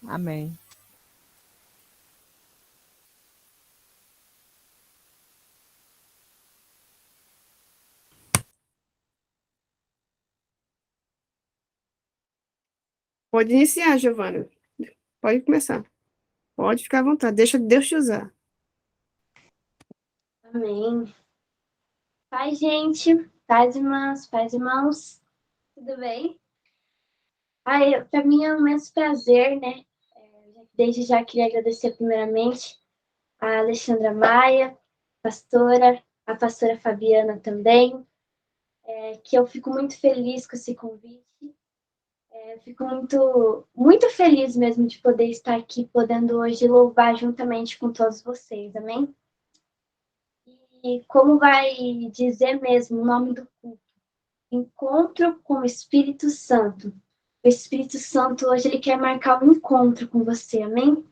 Amém. Pode iniciar, Giovana. Pode começar. Pode ficar à vontade. Deixa Deus te usar. Amém. Paz, gente. Paz, irmãs. Paz, irmãos. Tudo bem? Para mim é um imenso prazer, né? Desde já queria agradecer primeiramente a Alexandra Maia, a pastora Fabiana também, que eu fico muito feliz com esse convite. Eu fico muito feliz mesmo de poder estar aqui, podendo hoje louvar juntamente com todos vocês, amém? E como vai dizer mesmo o nome do culto? Encontro com o Espírito Santo. O Espírito Santo hoje ele quer marcar um encontro com você, amém?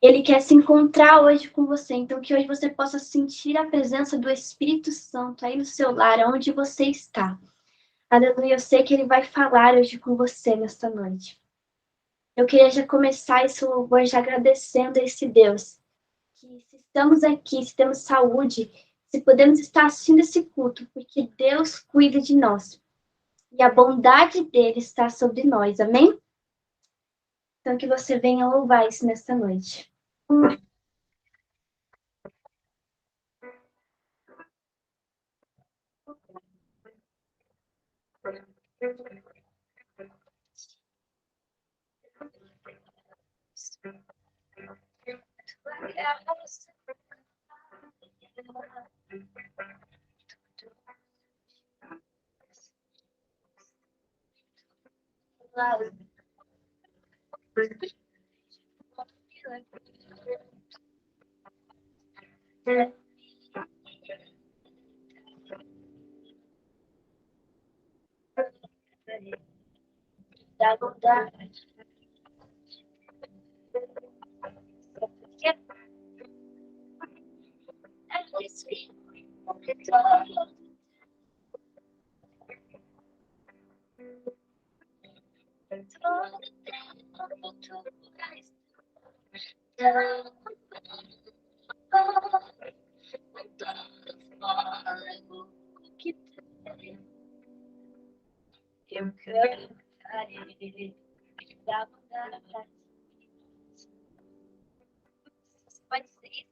Ele quer se encontrar hoje com você, então que hoje você possa sentir a presença do Espírito Santo aí no seu lar, onde você está. Aleluia, eu sei que ele vai falar hoje com você nesta noite. Eu queria já começar esse louvor já agradecendo a esse Deus, que se estamos aqui, se temos saúde, se podemos estar assistindo esse culto, porque Deus cuida de nós. E a bondade dele está sobre nós, amém? Então que você venha louvar isso nesta noite. Da bondade. Eu cantarei da bondade. Você pode dizer isso?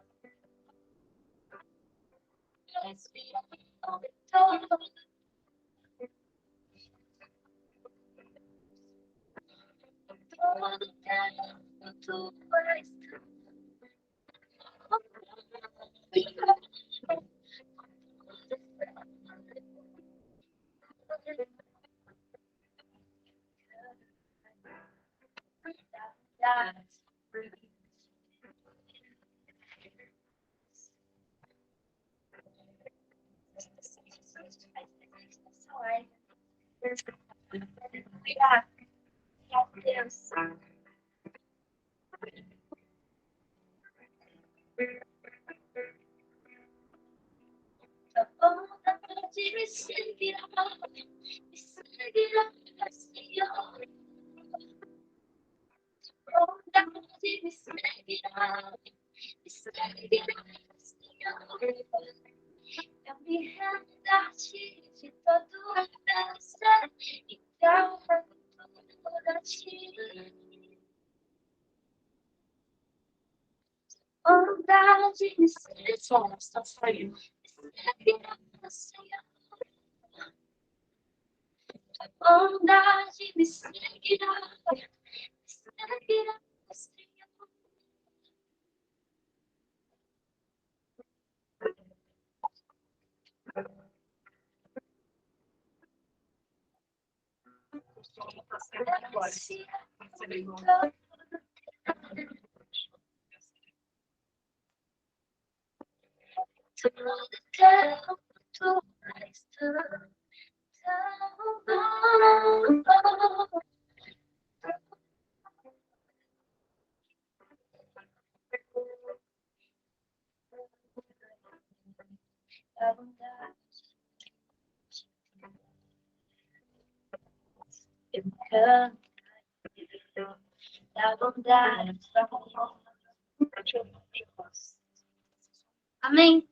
Todo tempo tu vais Deus. A bondade me seguirá, Senhor. Bondade me seguirá, Senhor. Eu me rendo a ti de todo o coração, então tudo a ti. Bondade me seguirá, está saindo. Seguirá, Senhor. Bondade me seguirá, seguirá, Senhor. Todo tempo tu és tão bom. A bondade eu canto, da bondade. Amém?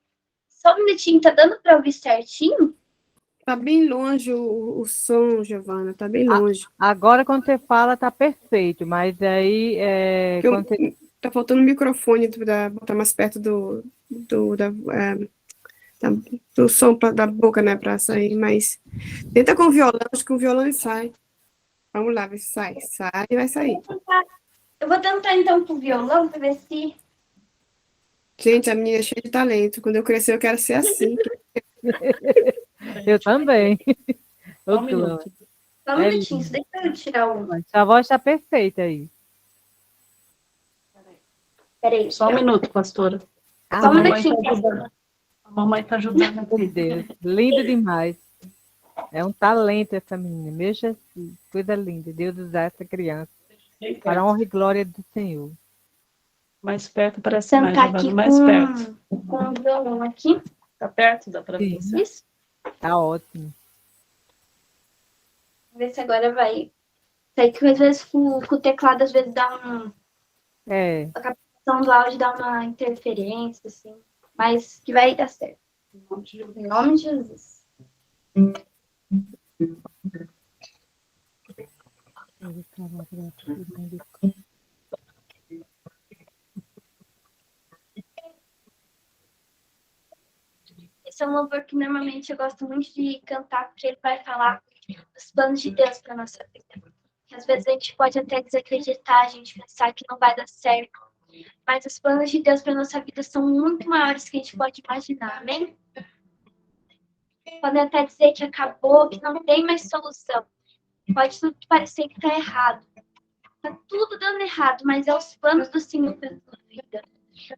Só um minutinho, tá dando para ouvir certinho? Tá bem longe o som, Giovana, tá bem longe. Agora, quando você fala, tá perfeito, mas aí, quando você... Tá faltando o microfone para botar mais perto do som da boca, né, para sair, mas tenta com o violão, acho que o violão sai. Vamos lá, ver se sai. Sai e vai sair. Eu vou tentar então com o violão para ver se. Gente, a menina é cheia de talento. Quando eu crescer, eu quero ser assim. Eu também. Só um minuto. Só um minutinho, isso deixa eu tirar o. Sua voz está perfeita aí. Peraí. Só um minuto, pastora. Só um mamãe minutinho. tá ajudando. A mamãe está ajudando Meu aqui. Deus, lindo demais. É um talento essa menina. Meu Jesus, coisa linda. Deus usar essa criança para a honra e glória do Senhor. Mais perto, parece mais, Sentar aqui Giovana, mais perto. com o violão aqui. Tá perto? Dá para Sim. ver você? Isso. Tá ótimo. Vamos ver se agora vai. Sei que às vezes com o teclado, às vezes dá um. É, A captação do áudio dá uma interferência, assim. Mas que vai dar certo. Em nome de Jesus. Esse é um louvor que normalmente eu gosto muito de cantar, porque ele vai falar dos planos de Deus para nossa vida. Que às vezes a gente pode até desacreditar, a gente pensar que não vai dar certo, mas os planos de Deus para nossa vida são muito maiores que a gente pode imaginar, amém? Podem até dizer que acabou, que não tem mais solução. Pode tudo parecer que está errado. Está tudo dando errado, mas é os planos do Senhor para a sua vida.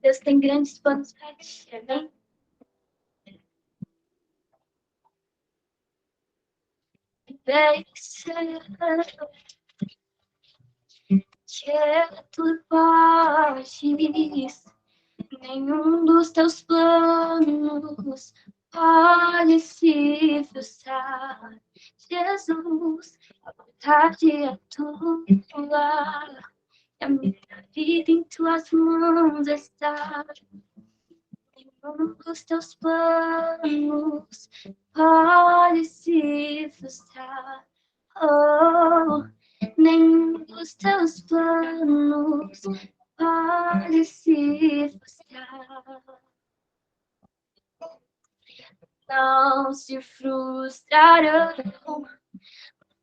Deus tem grandes planos para ti, amém? Que tu podes, nenhum dos teus planos pode se frustrar. Jesus, a vontade é tua, e a minha vida em tuas mãos está. Nenhum dos teus planos pode se frustrar. Oh, nenhum dos teus planos pode se frustrar. Não se frustrarão,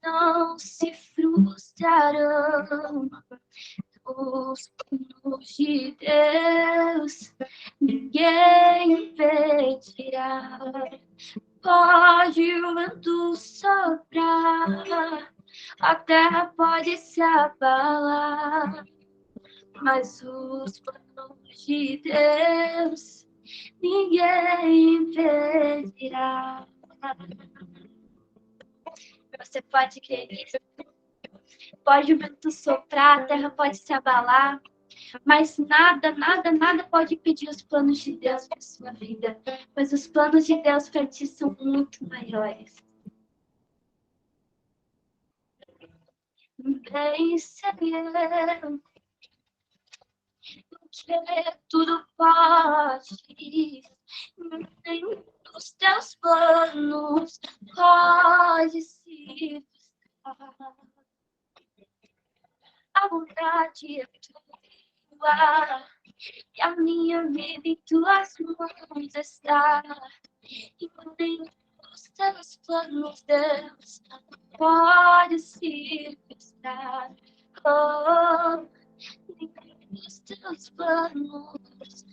não se frustrarão os planos de Deus, ninguém impedirá. Pode o vento soprar, a terra pode se abalar, mas os planos de Deus ninguém impedirá. Você pode crer nisso. Pode o vento soprar, a terra pode se abalar, mas nada, nada, nada pode impedir os planos de Deus para sua vida, pois os planos de Deus para ti são muito maiores. Vencerão, porque tudo pode, nenhum dos teus planos pode se frustrar. A vontade é tua, e a minha vida em tuas mãos está. E nenhum dos teus planos, Deus, pode se frustrar. Oh, nenhum dos teus planos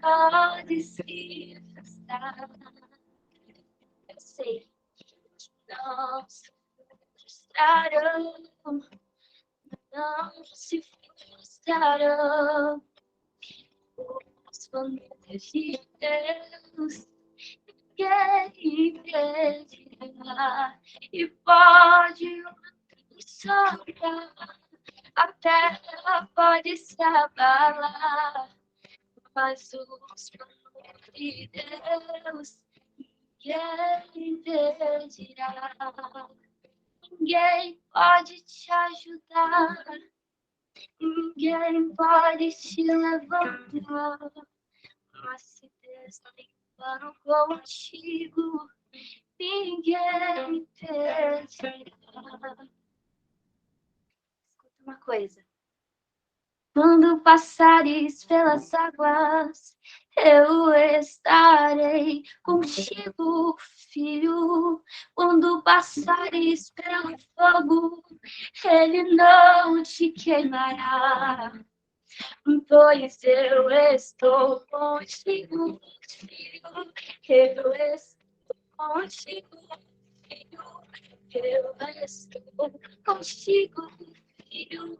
pode se frustrar. Eu sei que não se frustrarão, não se frustrarão os planos de Deus, ninguém impedirá. E pode soprar, a terra pode se abalar, mas os planos de Deus ninguém impedirá. Ninguém pode te ajudar, Ninguém pode te levantar, mas se Deus tem plano contigo, ninguém impedirá. Escuta uma coisa. Quando passares pelas águas, eu estarei contigo, filho. Quando passares pelo fogo, ele não te queimará. Pois eu estou contigo, filho. Eu estou contigo, filho. Eu estou contigo, filho.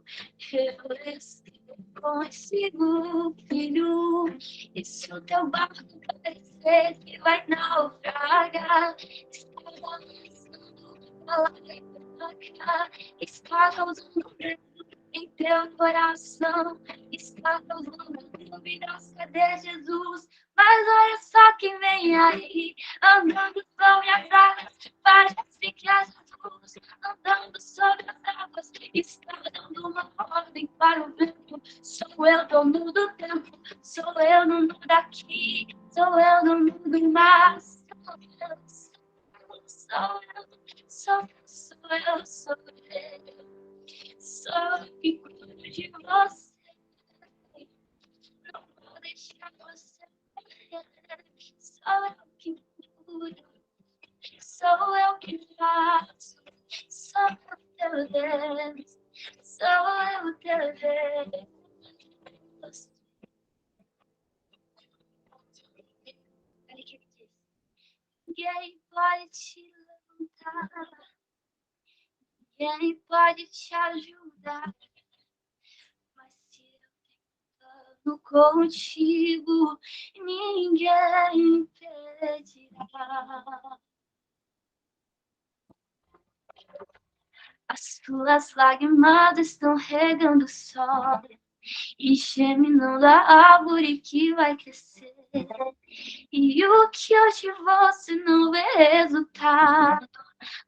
Eu estou contigo, filho. E se o teu barco parecer que vai naufragar, está balançando pra lá e pra cá, está causando medo em teu coração, está causando dúvidas, cadê Jesus? Mas olha só quem vem aí, andando sobre as águas, parece que é Jesus, andando sobre as águas, está dando uma ordem para o vento. Sou eu, dono do tempo, sou eu, dono daqui, sou eu, dono do mar, sou eu, sou eu. Só que cuido de você, não vou deixar você morrer. Sou eu que cuido, sou eu que faço, sou eu teu Deus, sou eu teu Deus. Olha o que ele diz. Ninguém pode te levantar, ninguém pode te ajudar, mas se eu contigo, ninguém impedirá. As tuas lágrimas estão regando o sol e germinando a árvore que vai crescer. E o que hoje você não vê resultado,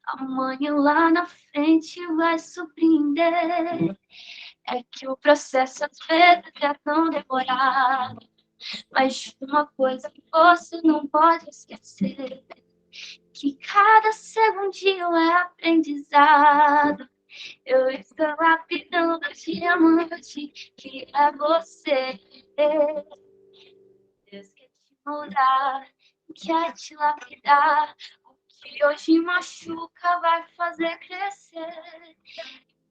amanhã lá na frente vai surpreender. É que o processo às vezes é tão demorado, mas uma coisa que você não pode esquecer, que cada segundinho é aprendizado. Eu estou lapidando diamante que é você. Deus quer te moldar, quer te lapidar. O que hoje machuca vai fazer crescer.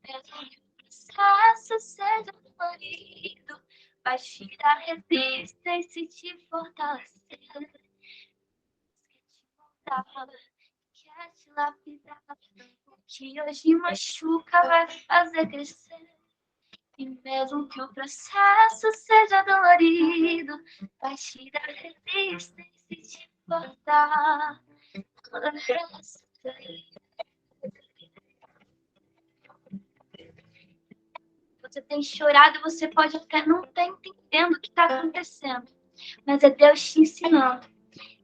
Mesmo que o processo seja dolorido, vai te dar resistência e te fortalecer. Deus quer te moldar, quer te lapidar. O que hoje machuca vai fazer crescer. E mesmo que o processo seja dolorido, vai te dar resistência e te fortalecer. Você tem chorado, você pode até não estar entendendo o que está acontecendo, mas é Deus te ensinando,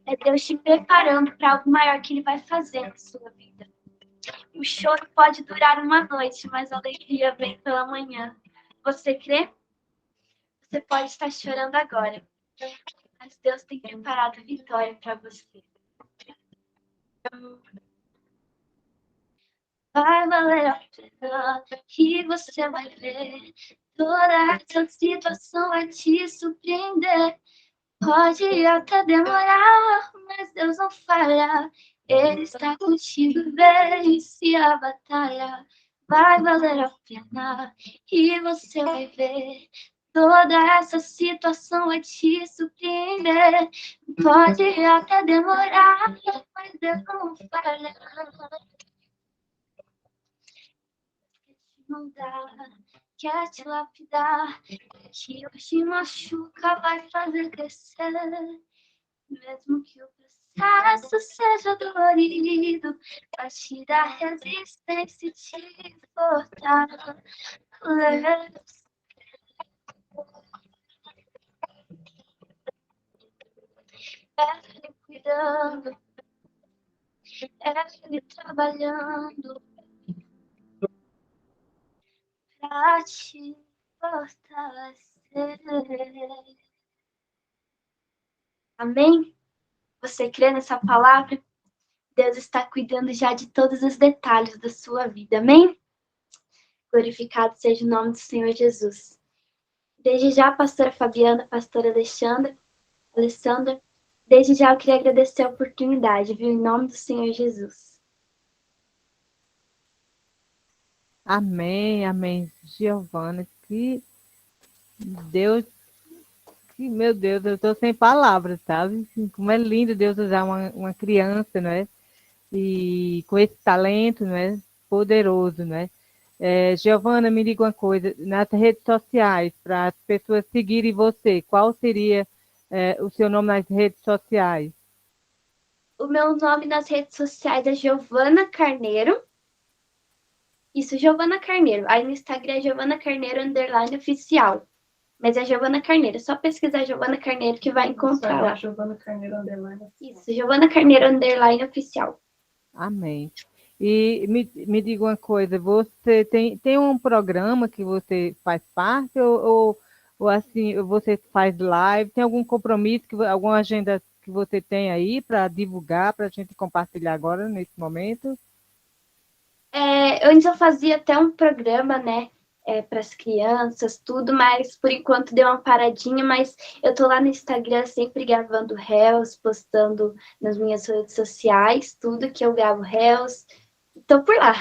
é Deus te preparando para algo maior que Ele vai fazer na sua vida. O choro pode durar uma noite, mas a alegria vem pela manhã. Você crê? Você pode estar chorando agora, mas Deus tem preparado vitória para você. Vai valer a pena e você vai ver. Toda essa situação vai te surpreender. Pode até demorar, mas Deus não falha. Ele está contigo, vence a batalha. Vai valer a pena e você vai ver. Toda essa situação vai te surpreender. Pode até demorar, mas Deus não falha. Quer te lapidar, que hoje machuca, vai fazer crescer. Mesmo que o processo seja dolorido, vai te dar resistência e te fortalecer. É Ele cuidando, é Ele trabalhando pra ti. fortalecer. Amém? Você crê nessa palavra? Deus está cuidando já de todos os detalhes da sua vida. Amém? Glorificado seja o nome do Senhor Jesus. Desde já, pastora Fabiana, pastora Alessandra, desde já eu queria agradecer a oportunidade, viu? Em nome do Senhor Jesus. Amém, amém. Giovana, que Deus, que, meu Deus, eu estou sem palavras, sabe? Como é lindo Deus usar uma criança, não é? E com esse talento, não é? Poderoso, não é? Giovana, me diga uma coisa, nas redes sociais, para as pessoas seguirem você, qual seria o seu nome nas redes sociais? O meu nome nas redes sociais é Giovana Carneiro. Isso, Giovana Carneiro. Aí no Instagram é Giovana Carneiro _oficial. Mas é Giovana Carneiro. É só pesquisar Giovana Carneiro que vai encontrar lá. Giovana Carneiro _. Isso, Giovana Carneiro _oficial. Amém. E me diga uma coisa, você tem um programa que você faz parte ou assim, você faz live? Tem algum compromisso, alguma agenda que você tem aí para divulgar, para a gente compartilhar agora, nesse momento? Antes eu fazia até um programa, né? Para as crianças, tudo, mas por enquanto deu uma paradinha, mas eu tô lá no Instagram sempre gravando reels, postando nas minhas redes sociais, tudo que eu gravo reels. Tô por lá.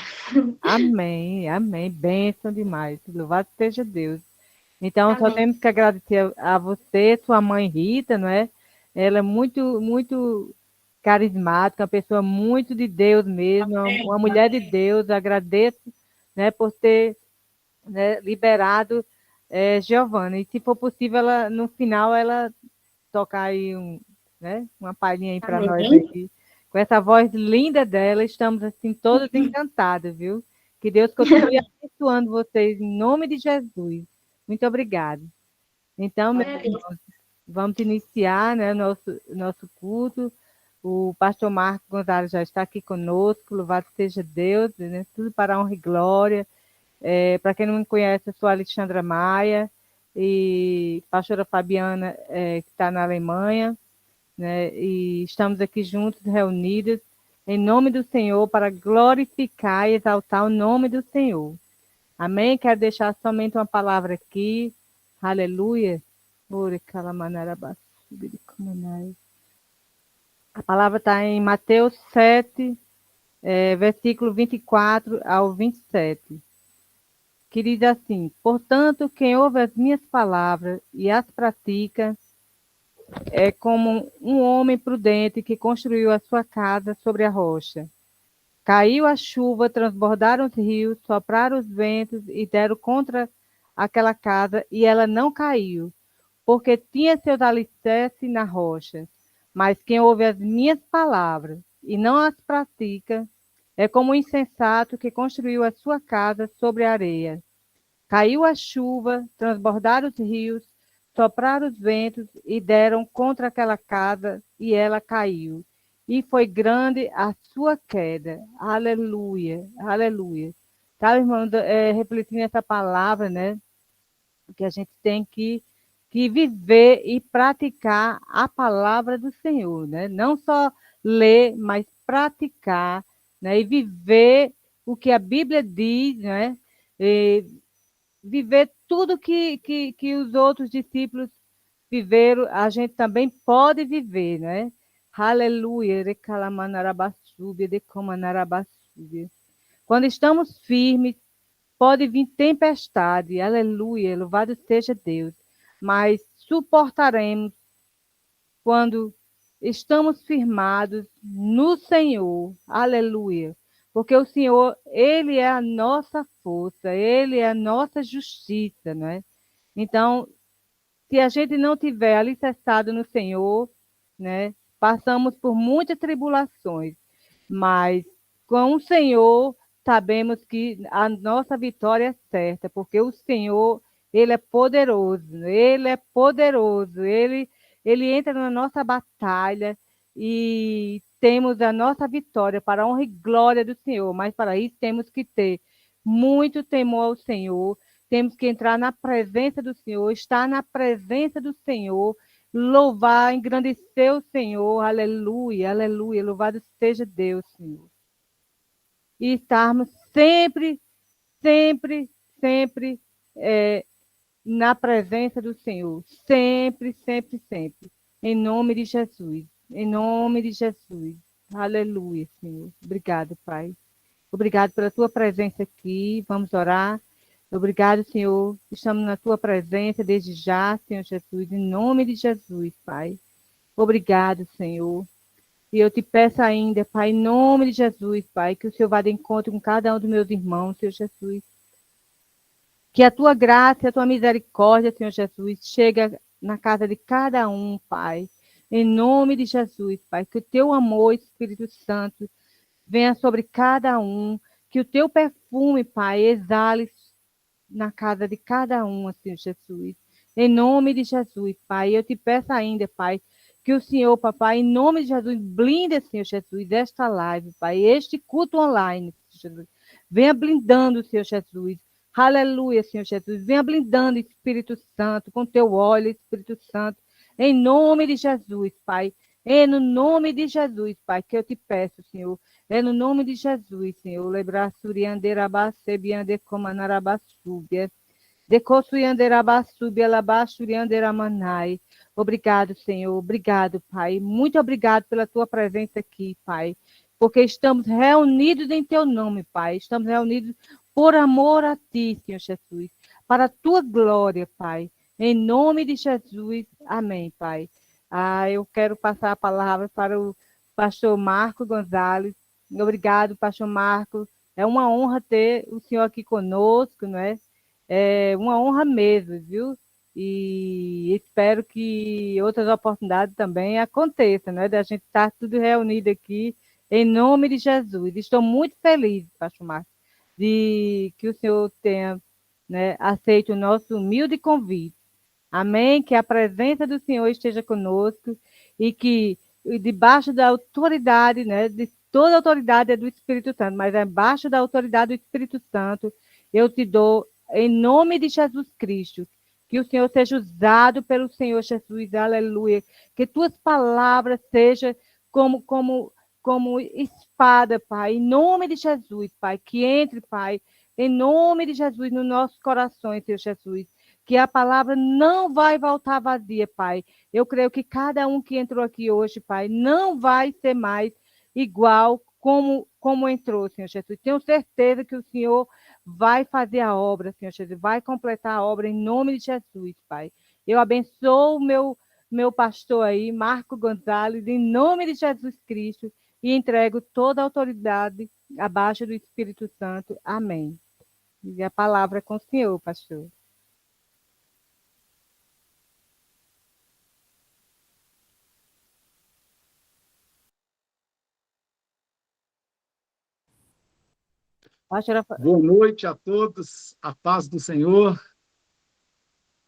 Amém, amém. Bênção demais. Louvado seja Deus. Então, só Amém. temos que agradecer a você, sua mãe Rita, não é? Ela é muito, muito carismática, uma pessoa muito de Deus mesmo, uma mulher de Deus. Agradeço, né, por ter, né, liberado Giovana. E se for possível, ela, no final, ela tocar aí né, uma palhinha aí para nós Amém. aqui. Com essa voz linda dela, estamos assim todas encantadas, viu? Que Deus continue abençoando vocês em nome de Jesus. Muito obrigada. Então, meus irmãos, vamos iniciar, né, nosso culto. O pastor Marcos Gonzalez já está aqui conosco, louvado seja Deus, né? Tudo para a honra e glória. Para quem não me conhece, eu sou a Alexandra Maia, e pastora Fabiana, que está na Alemanha, né? E estamos aqui juntos, reunidos, em nome do Senhor, para glorificar e exaltar o nome do Senhor. Amém? Quero deixar somente uma palavra aqui. Aleluia. A palavra está em Mateus 7, versículo 24 ao 27, que diz assim: portanto, quem ouve as minhas palavras e as pratica é como um homem prudente que construiu a sua casa sobre a rocha. Caiu a chuva, transbordaram os rios, sopraram os ventos e deram contra aquela casa, e ela não caiu, porque tinha seus alicerces na rocha. Mas quem ouve as minhas palavras e não as pratica, é como um insensato que construiu a sua casa sobre a areia. Caiu a chuva, transbordaram os rios, sopraram os ventos e deram contra aquela casa, e ela caiu. E foi grande a sua queda. Aleluia, aleluia. Sabe, irmão, refletindo essa palavra, né? Que a gente tem que viver e praticar a palavra do Senhor, né? Não só ler, mas praticar, né? E viver o que a Bíblia diz, né? E viver tudo que os outros discípulos viveram, a gente também pode viver, né? Aleluia. Quando estamos firmes, pode vir tempestade, aleluia, louvado seja Deus, mas suportaremos quando estamos firmados no Senhor, aleluia, porque o Senhor, Ele é a nossa força, Ele é a nossa justiça, não é? Então, se a gente não tiver alicerçado no Senhor, né, passamos por muitas tribulações, mas com o Senhor sabemos que a nossa vitória é certa, porque o Senhor, Ele é poderoso, ele entra na nossa batalha e temos a nossa vitória para a honra e glória do Senhor, mas para isso temos que ter muito temor ao Senhor, temos que entrar na presença do Senhor, estar na presença do Senhor, louvar, engrandecer o Senhor, aleluia, aleluia, louvado seja Deus, Senhor. E estarmos sempre, sempre, sempre na presença do Senhor, sempre, sempre, sempre, em nome de Jesus, em nome de Jesus, aleluia, Senhor. Obrigado, Pai. Obrigado pela tua presença aqui, vamos orar. Obrigado, Senhor. Estamos na tua presença desde já, Senhor Jesus, em nome de Jesus, Pai. Obrigado, Senhor. E eu te peço ainda, Pai, em nome de Jesus, Pai, que o Senhor vá de encontro com cada um dos meus irmãos, Senhor Jesus. Que a tua graça e a tua misericórdia, Senhor Jesus, chegue na casa de cada um, Pai. Em nome de Jesus, Pai, que o teu amor, Espírito Santo, venha sobre cada um. Que o teu perfume, Pai, exale na casa de cada um, Senhor Jesus. Em nome de Jesus, Pai, eu te peço ainda, Pai, que o Senhor, papai, em nome de Jesus, blinde, Senhor Jesus, esta live, Pai, este culto online, Senhor Jesus. Venha blindando, Senhor Jesus. Aleluia, Senhor Jesus. Venha blindando, Espírito Santo, com teu óleo, Espírito Santo, em nome de Jesus, Pai. É no nome de Jesus, Pai, que eu te peço, Senhor. É no nome de Jesus, Senhor. Lebra surianderabassebiande comanarabassúbia. Decosurianderabasúbia labassurianderamanai. Obrigado, Senhor. Obrigado, Pai. Muito obrigado pela tua presença aqui, Pai. Porque estamos reunidos em teu nome, Pai. Estamos reunidos por amor a ti, Senhor Jesus. Para a tua glória, Pai. Em nome de Jesus. Amém, Pai. Eu quero passar a palavra para o pastor Marco Gonzalez. Obrigado, pastor Marco. É uma honra ter o senhor aqui conosco, não é? É uma honra mesmo, viu? E espero que outras oportunidades também aconteçam, né? Da gente estar tudo reunido aqui, em nome de Jesus. Estou muito feliz, pastor Marco, de que o senhor tenha, né, aceito o nosso humilde convite. Amém? Que a presença do Senhor esteja conosco e que debaixo da autoridade, né, de toda a autoridade é do Espírito Santo, mas abaixo da autoridade do Espírito Santo, eu te dou, em nome de Jesus Cristo, que o Senhor seja usado pelo Senhor Jesus, aleluia. Que tuas palavras sejam como espada, Pai, em nome de Jesus, Pai, que entre, Pai, em nome de Jesus, nos nossos corações, Senhor Jesus. Que a palavra não vai voltar vazia, Pai. Eu creio que cada um que entrou aqui hoje, Pai, não vai ser mais igual como entrou, Senhor Jesus. Tenho certeza que o Senhor vai fazer a obra, Senhor Jesus, vai completar a obra em nome de Jesus, Pai. Eu abençoo o meu pastor aí, Marco Gonzalez, em nome de Jesus Cristo, e entrego toda a autoridade abaixo do Espírito Santo. Amém. E a palavra é com o Senhor, pastor. Boa noite a todos, a paz do Senhor.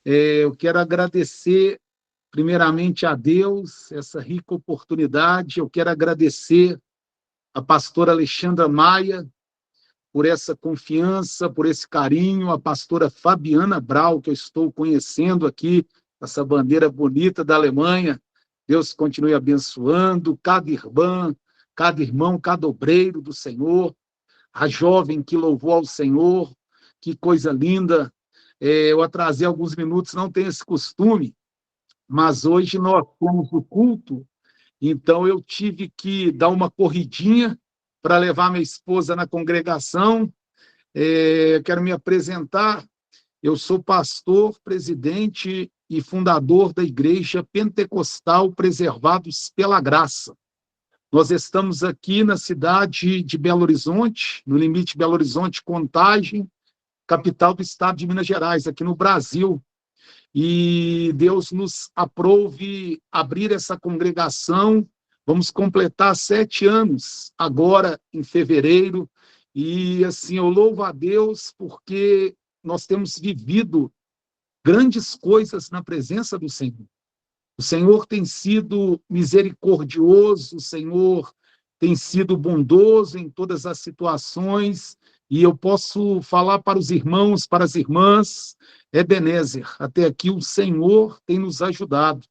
Eu quero agradecer primeiramente a Deus essa rica oportunidade. Eu quero agradecer a pastora Alexandra Maia por essa confiança, por esse carinho, a pastora Fabiana Brau, que eu estou conhecendo aqui, essa bandeira bonita da Alemanha. Deus continue abençoando cada irmã, cada obreiro do Senhor. A jovem que louvou ao Senhor, que coisa linda. Eu atrasei alguns minutos, não tenho esse costume, mas hoje nós temos o culto, então eu tive que dar uma corridinha para levar minha esposa na congregação. Quero me apresentar. Eu sou pastor, presidente e fundador da Igreja Pentecostal Preservados pela Graça. Nós estamos aqui na cidade de Belo Horizonte, no limite Belo Horizonte-Contagem, capital do estado de Minas Gerais, aqui no Brasil. E Deus nos aprove abrir essa congregação. Vamos completar 7 anos agora, em fevereiro. E, assim, eu louvo a Deus porque nós temos vivido grandes coisas na presença do Senhor. O Senhor tem sido misericordioso, o Senhor tem sido bondoso em todas as situações, e eu posso falar para os irmãos, para as irmãs, Ebenezer, até aqui o Senhor tem nos ajudado.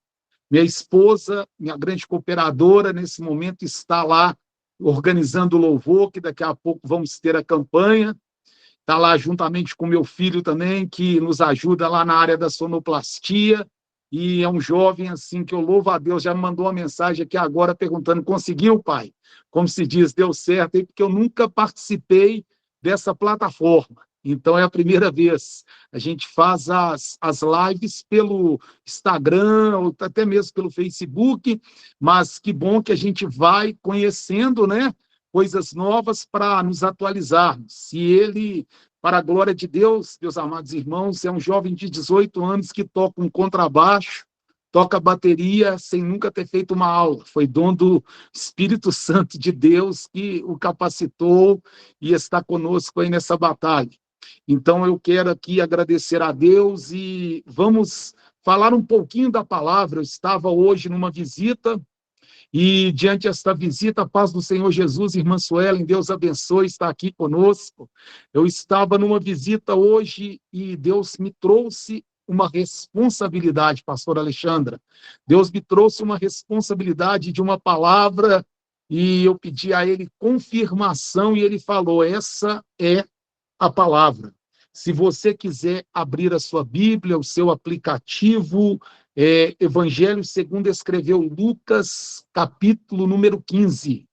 Minha esposa, minha grande cooperadora, nesse momento está lá organizando o louvor, que daqui a pouco vamos ter a campanha. Está lá juntamente com meu filho também, que nos ajuda lá na área da sonoplastia, e é um jovem assim que eu louvo a Deus, já me mandou uma mensagem aqui agora perguntando, conseguiu, pai? Como se diz, deu certo, porque eu nunca participei dessa plataforma, então é a primeira vez. A gente faz as lives pelo Instagram, ou até mesmo pelo Facebook, mas que bom que a gente vai conhecendo, né? Coisas novas para nos atualizarmos. Se ele, para a glória de Deus, meus amados irmãos, é um jovem de 18 anos que toca um contrabaixo, toca bateria sem nunca ter feito uma aula. Foi dom do Espírito Santo de Deus que o capacitou e está conosco aí nessa batalha. Então, eu quero aqui agradecer a Deus e vamos falar um pouquinho da palavra. Eu estava hoje numa visita e, diante desta visita, a paz do Senhor Jesus, irmã Suelen, Deus abençoe, está aqui conosco. Eu estava numa visita hoje e Deus me trouxe uma responsabilidade, pastor Alexandra. Deus me trouxe uma responsabilidade de uma palavra e eu pedi a ele confirmação e ele falou, essa é a palavra. Se você quiser abrir a sua Bíblia, o seu aplicativo, Evangelho segundo escreveu Lucas, capítulo número 15.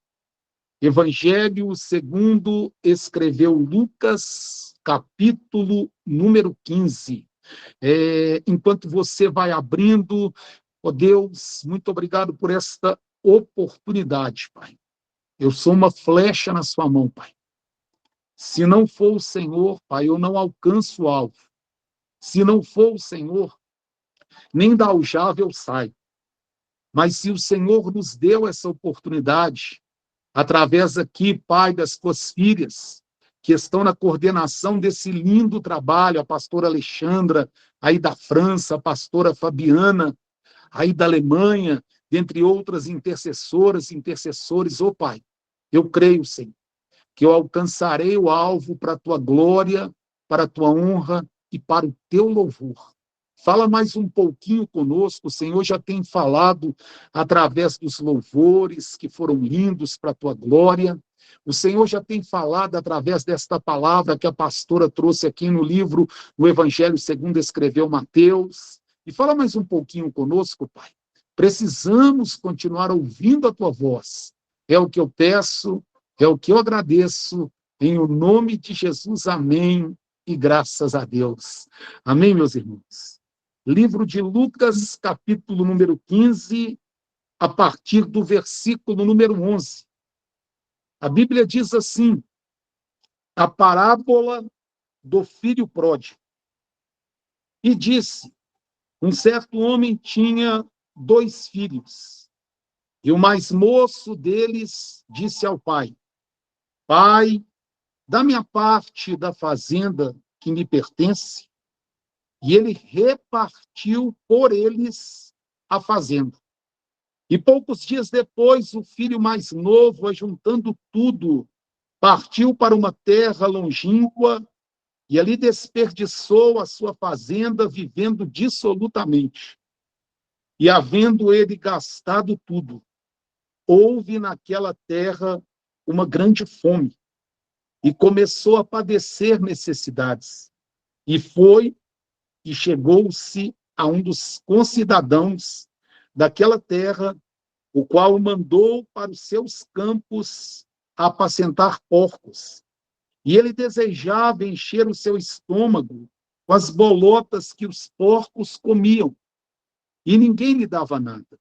Evangelho segundo escreveu Lucas, capítulo número 15. Enquanto você vai abrindo, ó Deus, muito obrigado por esta oportunidade, Pai. Eu sou uma flecha na sua mão, Pai. Se não for o Senhor, Pai, eu não alcanço o alvo. Se não for o Senhor, nem da aljava eu saio. Mas se o Senhor nos deu essa oportunidade, através aqui, Pai, das tuas filhas, que estão na coordenação desse lindo trabalho, a pastora Alexandra, aí da França, a pastora Fabiana, aí da Alemanha, dentre outras intercessoras, intercessores, ô Pai, eu creio, Senhor, que eu alcançarei o alvo para a tua glória, para a tua honra e para o teu louvor. Fala mais um pouquinho conosco, o Senhor já tem falado através dos louvores que foram lindos para a tua glória. O Senhor já tem falado através desta palavra que a pastora trouxe aqui no livro, no Evangelho segundo escreveu Mateus. E fala mais um pouquinho conosco, Pai. Precisamos continuar ouvindo a tua voz. É o que eu peço, é o que eu agradeço, em o nome de Jesus, amém, e graças a Deus. Amém, meus irmãos? Livro de Lucas, capítulo número 15, a partir do versículo número 11. A Bíblia diz assim, a parábola do filho pródigo. E disse, um certo homem tinha 2 filhos, e o mais moço deles disse ao pai, Pai, dá-me a parte da fazenda que me pertence. E ele repartiu por eles a fazenda. E poucos dias depois, o filho mais novo, ajuntando tudo, partiu para uma terra longínqua e ali desperdiçou a sua fazenda, vivendo dissolutamente. E havendo ele gastado tudo, houve naquela terra uma grande fome, e começou a padecer necessidades. E foi e chegou-se a um dos concidadãos daquela terra, o qual o mandou para os seus campos apacentar porcos. E ele desejava encher o seu estômago com as bolotas que os porcos comiam, e ninguém lhe dava nada.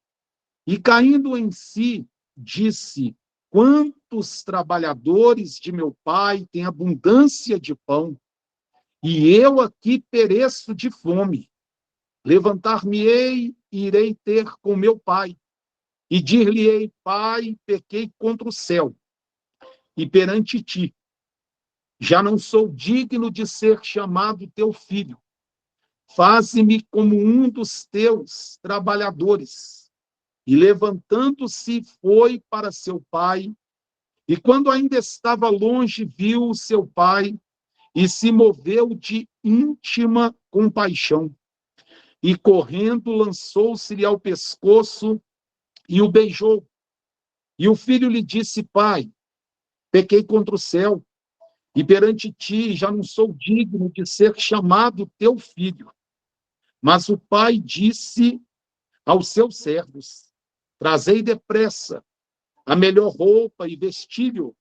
E caindo em si, disse, quantos trabalhadores de meu pai têm abundância de pão, e eu aqui pereço de fome. Levantar-me-ei e irei ter com meu pai, e dir-lhe-ei, Pai, pequei contra o céu, e perante ti. Já não sou digno de ser chamado teu filho. Faze-me como um dos teus trabalhadores. E levantando-se, foi para seu pai, E quando ainda estava longe, viu seu pai e se moveu de íntima compaixão. E correndo, lançou-se-lhe ao pescoço e o beijou. E o filho lhe disse: Pai, pequei contra o céu e perante ti já não sou digno de ser chamado teu filho. Mas o pai disse aos seus servos: Trazei depressa a melhor roupa e vestível,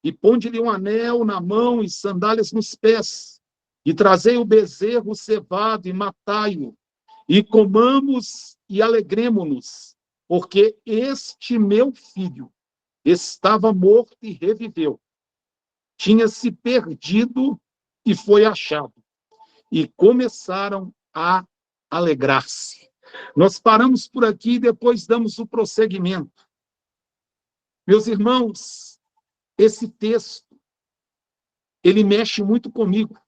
e ponde-lhe um anel na mão e sandálias nos pés, e trazei o bezerro cevado e matai-o, e comamos e alegremo-nos, porque este meu filho estava morto e reviveu, tinha se perdido e foi achado. E começaram a alegrar-se. Nós paramos por aqui e depois damos o prosseguimento. Meus irmãos, esse texto, ele mexe muito comigo.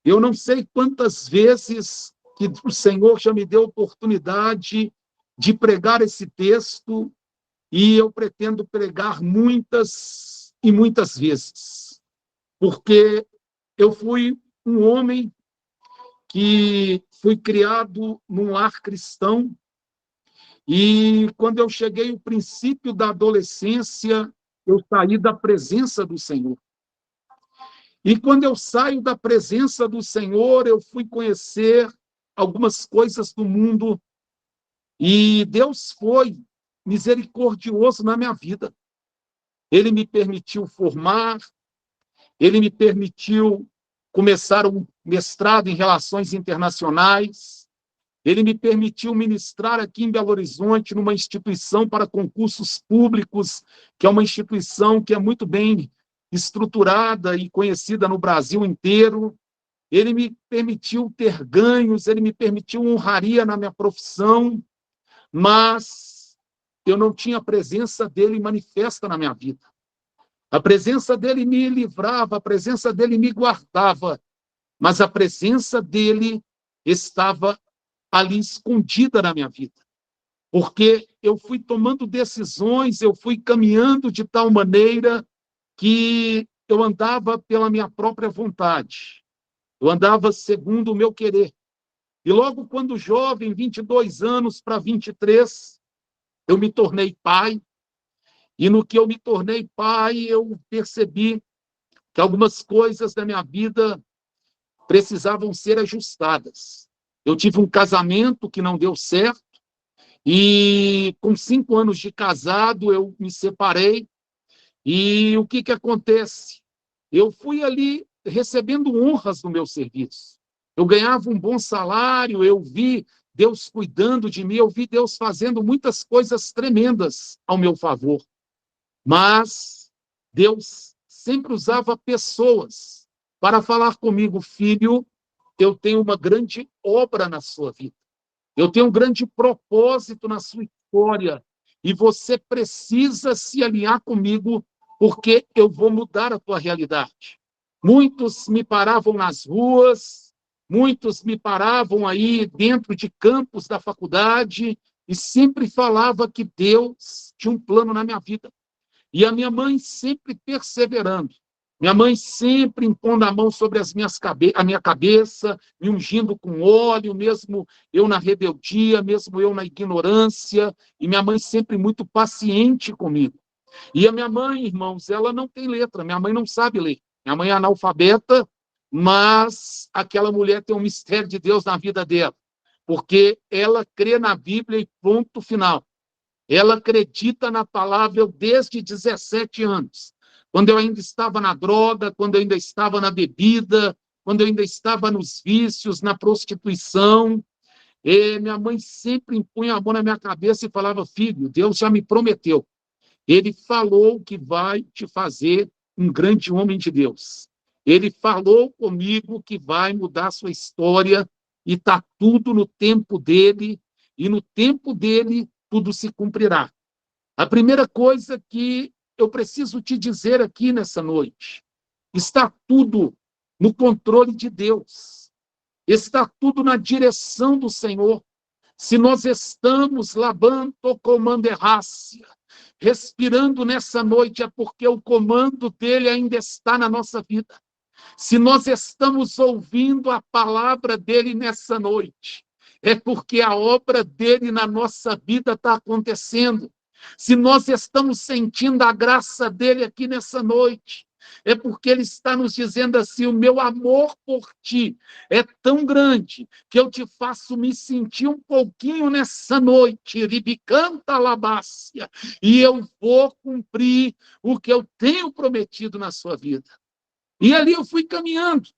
Eu não sei quantas vezes que o Senhor já me deu oportunidade de pregar esse texto, e eu pretendo pregar muitas e muitas vezes, porque eu fui um homem que fui criado num lar cristão, e quando eu cheguei ao princípio da adolescência, eu saí da presença do Senhor. E quando eu saio da presença do Senhor, eu fui conhecer algumas coisas do mundo, e Deus foi misericordioso na minha vida. Ele me permitiu formar, ele me permitiu começar um mestrado em Relações Internacionais, ele me permitiu ministrar aqui em Belo Horizonte, numa instituição para concursos públicos, que é uma instituição que é muito bem estruturada e conhecida no Brasil inteiro. Ele me permitiu ter ganhos, ele me permitiu honraria na minha profissão, mas eu não tinha a presença dele manifesta na minha vida. A presença dele me livrava, a presença dele me guardava, mas a presença dele estava ali escondida na minha vida, porque eu fui tomando decisões, eu fui caminhando de tal maneira que eu andava pela minha própria vontade, eu andava segundo o meu querer. E logo quando jovem, 22 anos para 23, eu me tornei pai, e no que eu me tornei pai, eu percebi que algumas coisas da minha vida precisavam ser ajustadas. Eu tive um casamento que não deu certo, e com 5 anos de casado, eu me separei. E o que acontece? Eu fui ali recebendo honras no meu serviço. Eu ganhava um bom salário, eu vi Deus cuidando de mim, eu vi Deus fazendo muitas coisas tremendas ao meu favor. Mas Deus sempre usava pessoas para falar comigo: filho, eu tenho uma grande obra na sua vida. Eu tenho um grande propósito na sua história. E você precisa se alinhar comigo, porque eu vou mudar a tua realidade. Muitos me paravam nas ruas, muitos me paravam aí dentro de campos da faculdade, e sempre falava que Deus tinha um plano na minha vida. E a minha mãe sempre perseverando. Minha mãe sempre impondo a mão sobre a minha cabeça, me ungindo com óleo, mesmo eu na rebeldia, mesmo eu na ignorância, e minha mãe sempre muito paciente comigo. E a minha mãe, irmãos, ela não tem letra, minha mãe não sabe ler. Minha mãe é analfabeta, mas aquela mulher tem um mistério de Deus na vida dela, porque ela crê na Bíblia e ponto final. Ela acredita na palavra. Eu desde 17 anos. Quando eu ainda estava na droga, quando eu ainda estava na bebida, quando eu ainda estava nos vícios, na prostituição, minha mãe sempre impunha a mão na minha cabeça e falava: filho, Deus já me prometeu. Ele falou que vai te fazer um grande homem de Deus. Ele falou comigo que vai mudar a sua história, e está tudo no tempo dele, e no tempo dele tudo se cumprirá. A primeira coisa que eu preciso te dizer aqui nessa noite: está tudo no controle de Deus, está tudo na direção do Senhor. Se nós estamos labando comando errácia, respirando nessa noite, é porque o comando dele ainda está na nossa vida. Se nós estamos ouvindo a palavra dele nessa noite, é porque a obra dele na nossa vida está acontecendo. Se nós estamos sentindo a graça dele aqui nessa noite, é porque ele está nos dizendo assim: o meu amor por ti é tão grande que eu te faço me sentir um pouquinho nessa noite, ribicanta labácia, e eu vou cumprir o que eu tenho prometido na sua vida. E ali eu fui caminhando,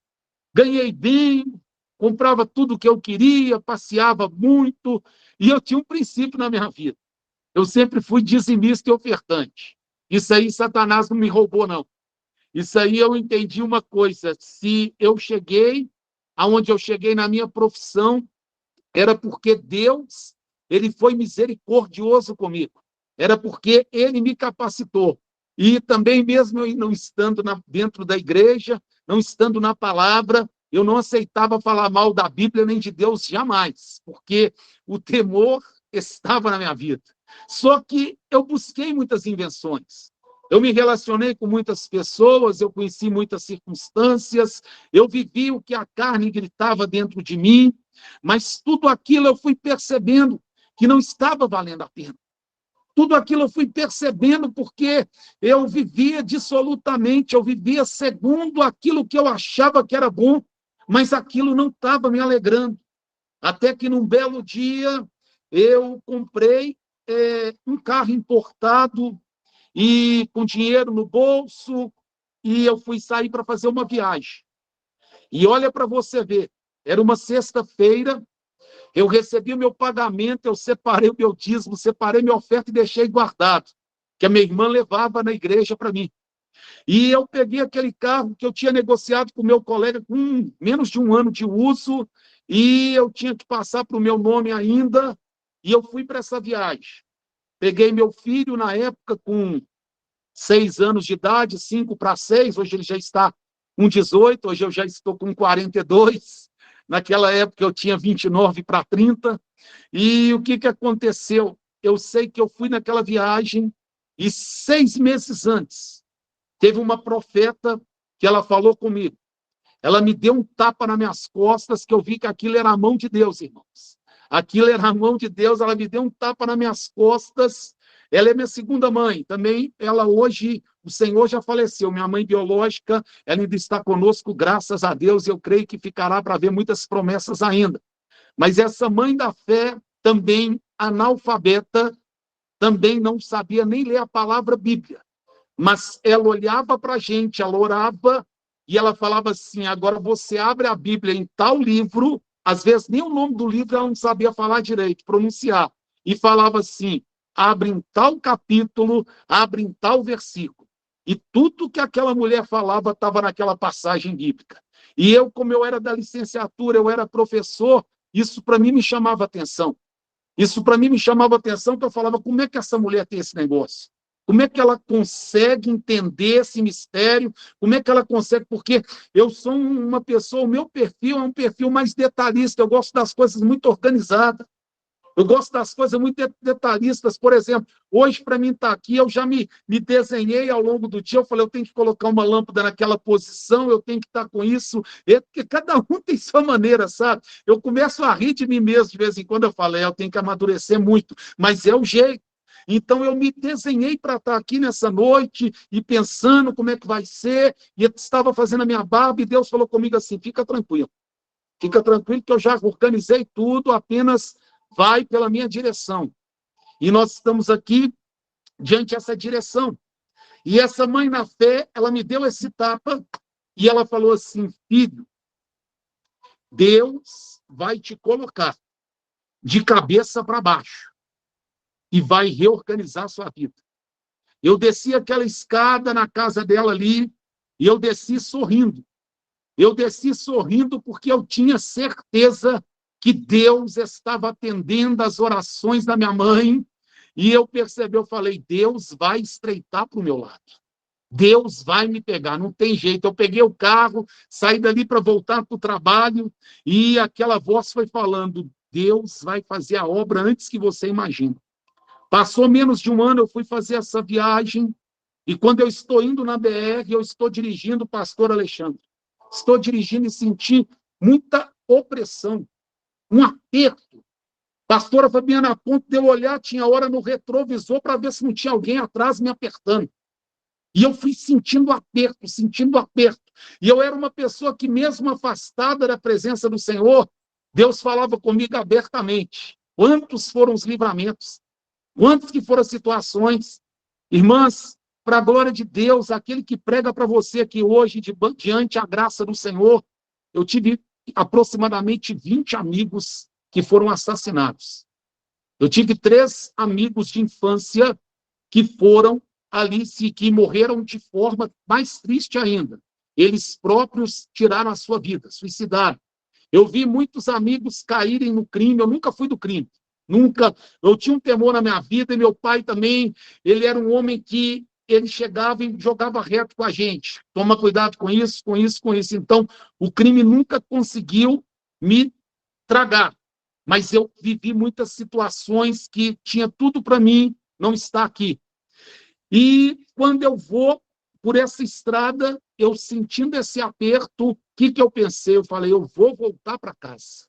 ganhei bem, comprava tudo o que eu queria, passeava muito, e eu tinha um princípio na minha vida. Eu sempre fui dizimista e ofertante. Isso aí Satanás não me roubou, não. Isso aí eu entendi uma coisa: se eu cheguei aonde eu cheguei na minha profissão, era porque Deus, ele foi misericordioso comigo. Era porque ele me capacitou. E também, mesmo eu não estando dentro da igreja, não estando na palavra, eu não aceitava falar mal da Bíblia nem de Deus jamais, porque o temor estava na minha vida. Só que eu busquei muitas invenções. Eu me relacionei com muitas pessoas, eu conheci muitas circunstâncias, eu vivi o que a carne gritava dentro de mim, mas tudo aquilo eu fui percebendo que não estava valendo a pena. Tudo aquilo eu fui percebendo porque eu vivia dissolutamente, eu vivia segundo aquilo que eu achava que era bom, mas aquilo não estava me alegrando. Até que num belo dia eu comprei um carro importado e com dinheiro no bolso, e eu fui sair para fazer uma viagem. E olha para você ver, era uma sexta-feira, eu recebi o meu pagamento, eu separei o meu dízimo, separei minha oferta e deixei guardado, que a minha irmã levava na igreja para mim. E eu peguei aquele carro que eu tinha negociado com o meu colega com menos de 1 ano de uso, e eu tinha que passar para o meu nome ainda, e eu fui para essa viagem. Peguei meu filho, na época, com 6 anos de idade, 5 para 6, hoje ele já está com 18, hoje eu já estou com 42. Naquela época eu tinha 29 para 30. E o que aconteceu? Eu sei que eu fui naquela viagem e 6 meses antes, teve uma profeta que ela falou comigo. Ela me deu um tapa nas minhas costas, que eu vi que aquilo era a mão de Deus, irmãos. Aquilo era a mão de Deus, ela me deu um tapa nas minhas costas. Ela é minha segunda mãe. Também, ela hoje, o Senhor já faleceu. Minha mãe biológica, ela ainda está conosco, graças a Deus. Eu creio que ficará para ver muitas promessas ainda. Mas essa mãe da fé, também analfabeta, também não sabia nem ler a palavra Bíblia. Mas ela olhava para a gente, ela orava, e ela falava assim: agora você abre a Bíblia em tal livro, às vezes nem o nome do livro ela não sabia falar direito, pronunciar, e falava assim: abre em tal capítulo, abre em tal versículo. E tudo que aquela mulher falava estava naquela passagem bíblica. E eu, como eu era da licenciatura, eu era professor, isso para mim me chamava atenção. Isso para mim me chamava atenção, que eu falava: como é que essa mulher tem esse negócio? Como é que ela consegue entender esse mistério? Como é que ela consegue? Porque eu sou uma pessoa, o meu perfil é um perfil mais detalhista, eu gosto das coisas muito organizadas. Eu gosto das coisas muito detalhistas. Por exemplo, hoje, para mim estar aqui, eu já me desenhei ao longo do dia. Eu falei: eu tenho que colocar uma lâmpada naquela posição, eu tenho que estar com isso. Porque cada um tem sua maneira, sabe? Eu começo a rir de mim mesmo de vez em quando. Eu falo: eu tenho que amadurecer muito, mas é o jeito. Então, eu me desenhei para estar aqui nessa noite e pensando como é que vai ser. E eu estava fazendo a minha barba e Deus falou comigo assim: fica tranquilo que eu já organizei tudo, apenas vai pela minha direção. E nós estamos aqui diante dessa direção. E essa mãe na fé, ela me deu esse tapa e ela falou assim: filho, Deus vai te colocar de cabeça para baixo e vai reorganizar a sua vida. Eu desci aquela escada na casa dela ali e eu desci sorrindo. Eu desci sorrindo porque eu tinha certeza que Deus estava atendendo as orações da minha mãe, e eu percebi, eu falei: Deus vai estreitar para o meu lado. Deus vai me pegar, não tem jeito. Eu peguei o carro, saí dali para voltar para o trabalho, e aquela voz foi falando: Deus vai fazer a obra antes que você imagine. Passou menos de um ano, eu fui fazer essa viagem, e quando eu estou indo na BR, eu estou dirigindo o pastor Alexandre. Estou dirigindo e senti muita opressão, um aperto. Pastora Fabiana, a ponto de eu olhar, tinha hora no retrovisor para ver se não tinha alguém atrás me apertando. E eu fui sentindo aperto, sentindo aperto. E eu era uma pessoa que, mesmo afastada da presença do Senhor, Deus falava comigo abertamente. Quantos foram os livramentos? Quantas que foram as situações? Irmãs, para a glória de Deus, aquele que prega para você aqui hoje, diante a graça do Senhor, eu tive aproximadamente 20 amigos que foram assassinados. Eu tive 3 amigos de infância que foram ali, que morreram de forma mais triste ainda. Eles próprios tiraram a sua vida, suicidaram. Eu vi muitos amigos caírem no crime, eu nunca fui do crime. Nunca, eu tinha um temor na minha vida, e meu pai também, ele era um homem que ele chegava e jogava reto com a gente. Toma cuidado com isso, com isso, com isso. Então, o crime nunca conseguiu me tragar. Mas eu vivi muitas situações que tinha tudo para mim não estar aqui. E quando eu vou por essa estrada, eu sentindo esse aperto, o que eu pensei? Eu falei, eu vou voltar para casa.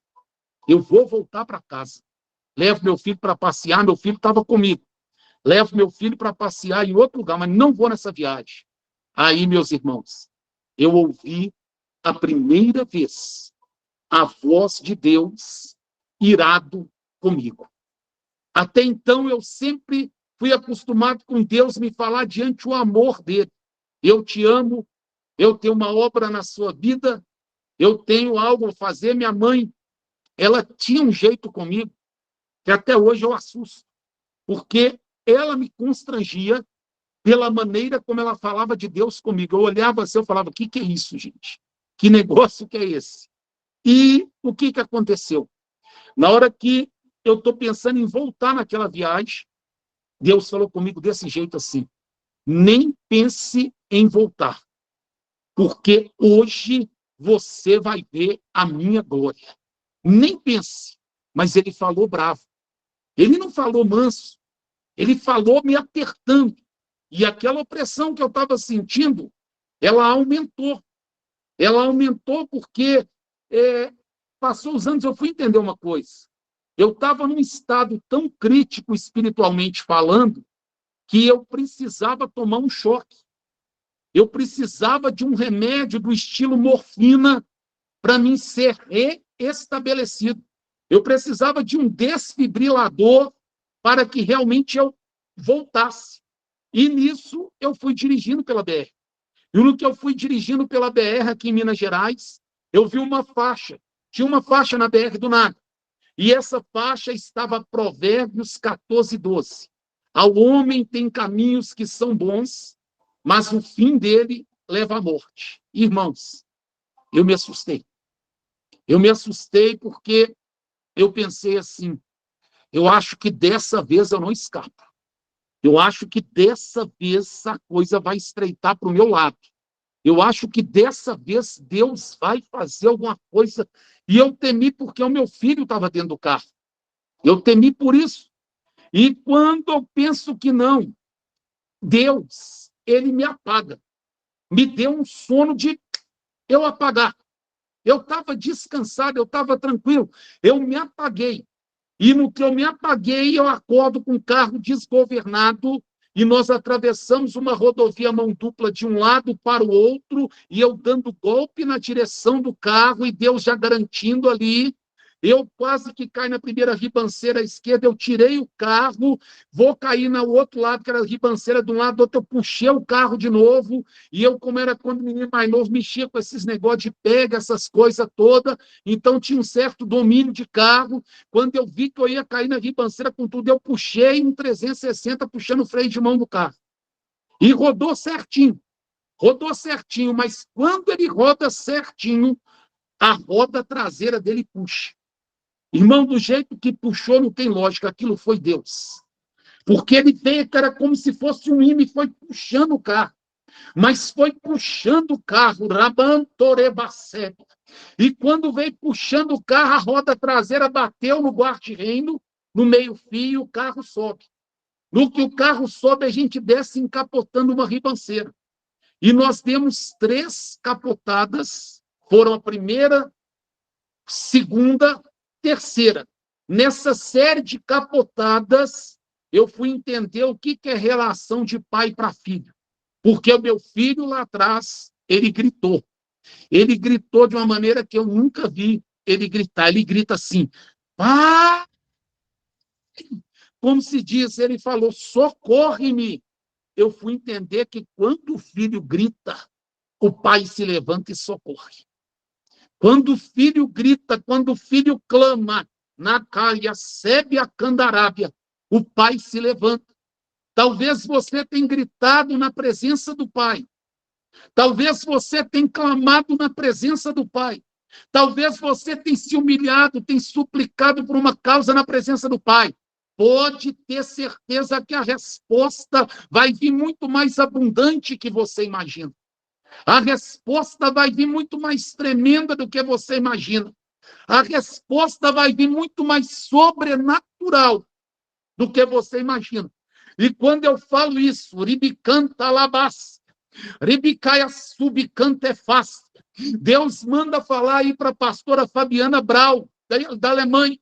Eu vou voltar para casa. Levo meu filho para passear, meu filho estava comigo. Levo meu filho para passear em outro lugar, mas não vou nessa viagem. Aí, meus irmãos, eu ouvi a primeira vez a voz de Deus irado comigo. Até então, eu sempre fui acostumado com Deus me falar diante o amor dele. Eu te amo, eu tenho uma obra na sua vida, eu tenho algo a fazer. Minha mãe, ela tinha um jeito comigo, que até hoje eu assusto, porque ela me constrangia pela maneira como ela falava de Deus comigo. Eu olhava assim, eu falava, o que é isso, gente? Que negócio que é esse? E o que aconteceu? Na hora que eu estou pensando em voltar naquela viagem, Deus falou comigo desse jeito assim, nem pense em voltar, porque hoje você vai ver a minha glória. Nem pense. Mas ele falou bravo. Ele não falou manso. Ele falou me apertando. E aquela opressão que eu estava sentindo, ela aumentou. Ela aumentou porque passou os anos, eu fui entender uma coisa. Eu estava num estado tão crítico espiritualmente falando que eu precisava tomar um choque. Eu precisava de um remédio do estilo morfina para mim ser reestabelecido. Eu precisava de um desfibrilador para que realmente eu voltasse. E nisso eu fui dirigindo pela BR. E no que eu fui dirigindo pela BR aqui em Minas Gerais, eu vi uma faixa. Tinha uma faixa na BR do nada. E essa faixa estava Provérbios 14:12. Ao homem tem caminhos que são bons, mas o fim dele leva à morte. Irmãos, eu me assustei. Eu me assustei porque eu pensei assim, eu acho que dessa vez eu não escapo. Eu acho que dessa vez a coisa vai estreitar para o meu lado. Eu acho que dessa vez Deus vai fazer alguma coisa. E eu temi porque o meu filho estava dentro do carro. Eu temi por isso. E quando eu penso que não, Deus, ele me apaga. Me deu um sono de eu apagar. Eu estava descansado, eu estava tranquilo. Eu me apaguei. E no que eu me apaguei, eu acordo com o carro desgovernado e nós atravessamos uma rodovia mão dupla de um lado para o outro e eu dando golpe na direção do carro e Deus já garantindo ali. Eu quase que caio na primeira ribanceira à esquerda, eu tirei o carro, vou cair no outro lado, que era a ribanceira de um lado, do outro, eu puxei o carro de novo, e eu, como era quando menino mais novo, mexia com esses negócios de pega, essas coisas todas, então tinha um certo domínio de carro. Quando eu vi que eu ia cair na ribanceira com tudo, eu puxei um 360, puxando o freio de mão do carro. E rodou certinho, mas quando ele roda certinho, a roda traseira dele puxa. Irmão, do jeito que puxou, não tem lógica, aquilo foi Deus. Porque ele veio, era como se fosse um imã e foi puxando o carro. Mas foi puxando o carro, Rabantorebacete. E quando veio puxando o carro, a roda traseira bateu no guarda-reino, no meio-fio, o carro sobe. No que o carro sobe, a gente desce encapotando uma ribanceira. E nós demos 3 capotadas, foram a primeira, segunda, terceira. Nessa série de capotadas, eu fui entender o que é relação de pai para filho. Porque o meu filho lá atrás, ele gritou. Ele gritou de uma maneira que eu nunca vi ele gritar. Ele grita assim, pai! Como se diz, ele falou, socorre-me. Eu fui entender que quando o filho grita, o pai se levanta e socorre. Quando o filho grita, quando o filho clama, na calha, sebe a candarábia, o pai se levanta. Talvez você tenha gritado na presença do pai. Talvez você tenha clamado na presença do pai. Talvez você tenha se humilhado, tenha suplicado por uma causa na presença do pai. Pode ter certeza que a resposta vai vir muito mais abundante que você imagina. A resposta vai vir muito mais tremenda do que você imagina. A resposta vai vir muito mais sobrenatural do que você imagina. E quando eu falo isso, ribicanta labás, ribicaia subicanta é fácil. Deus manda falar aí para a pastora Fabiana Brau, da Alemanha.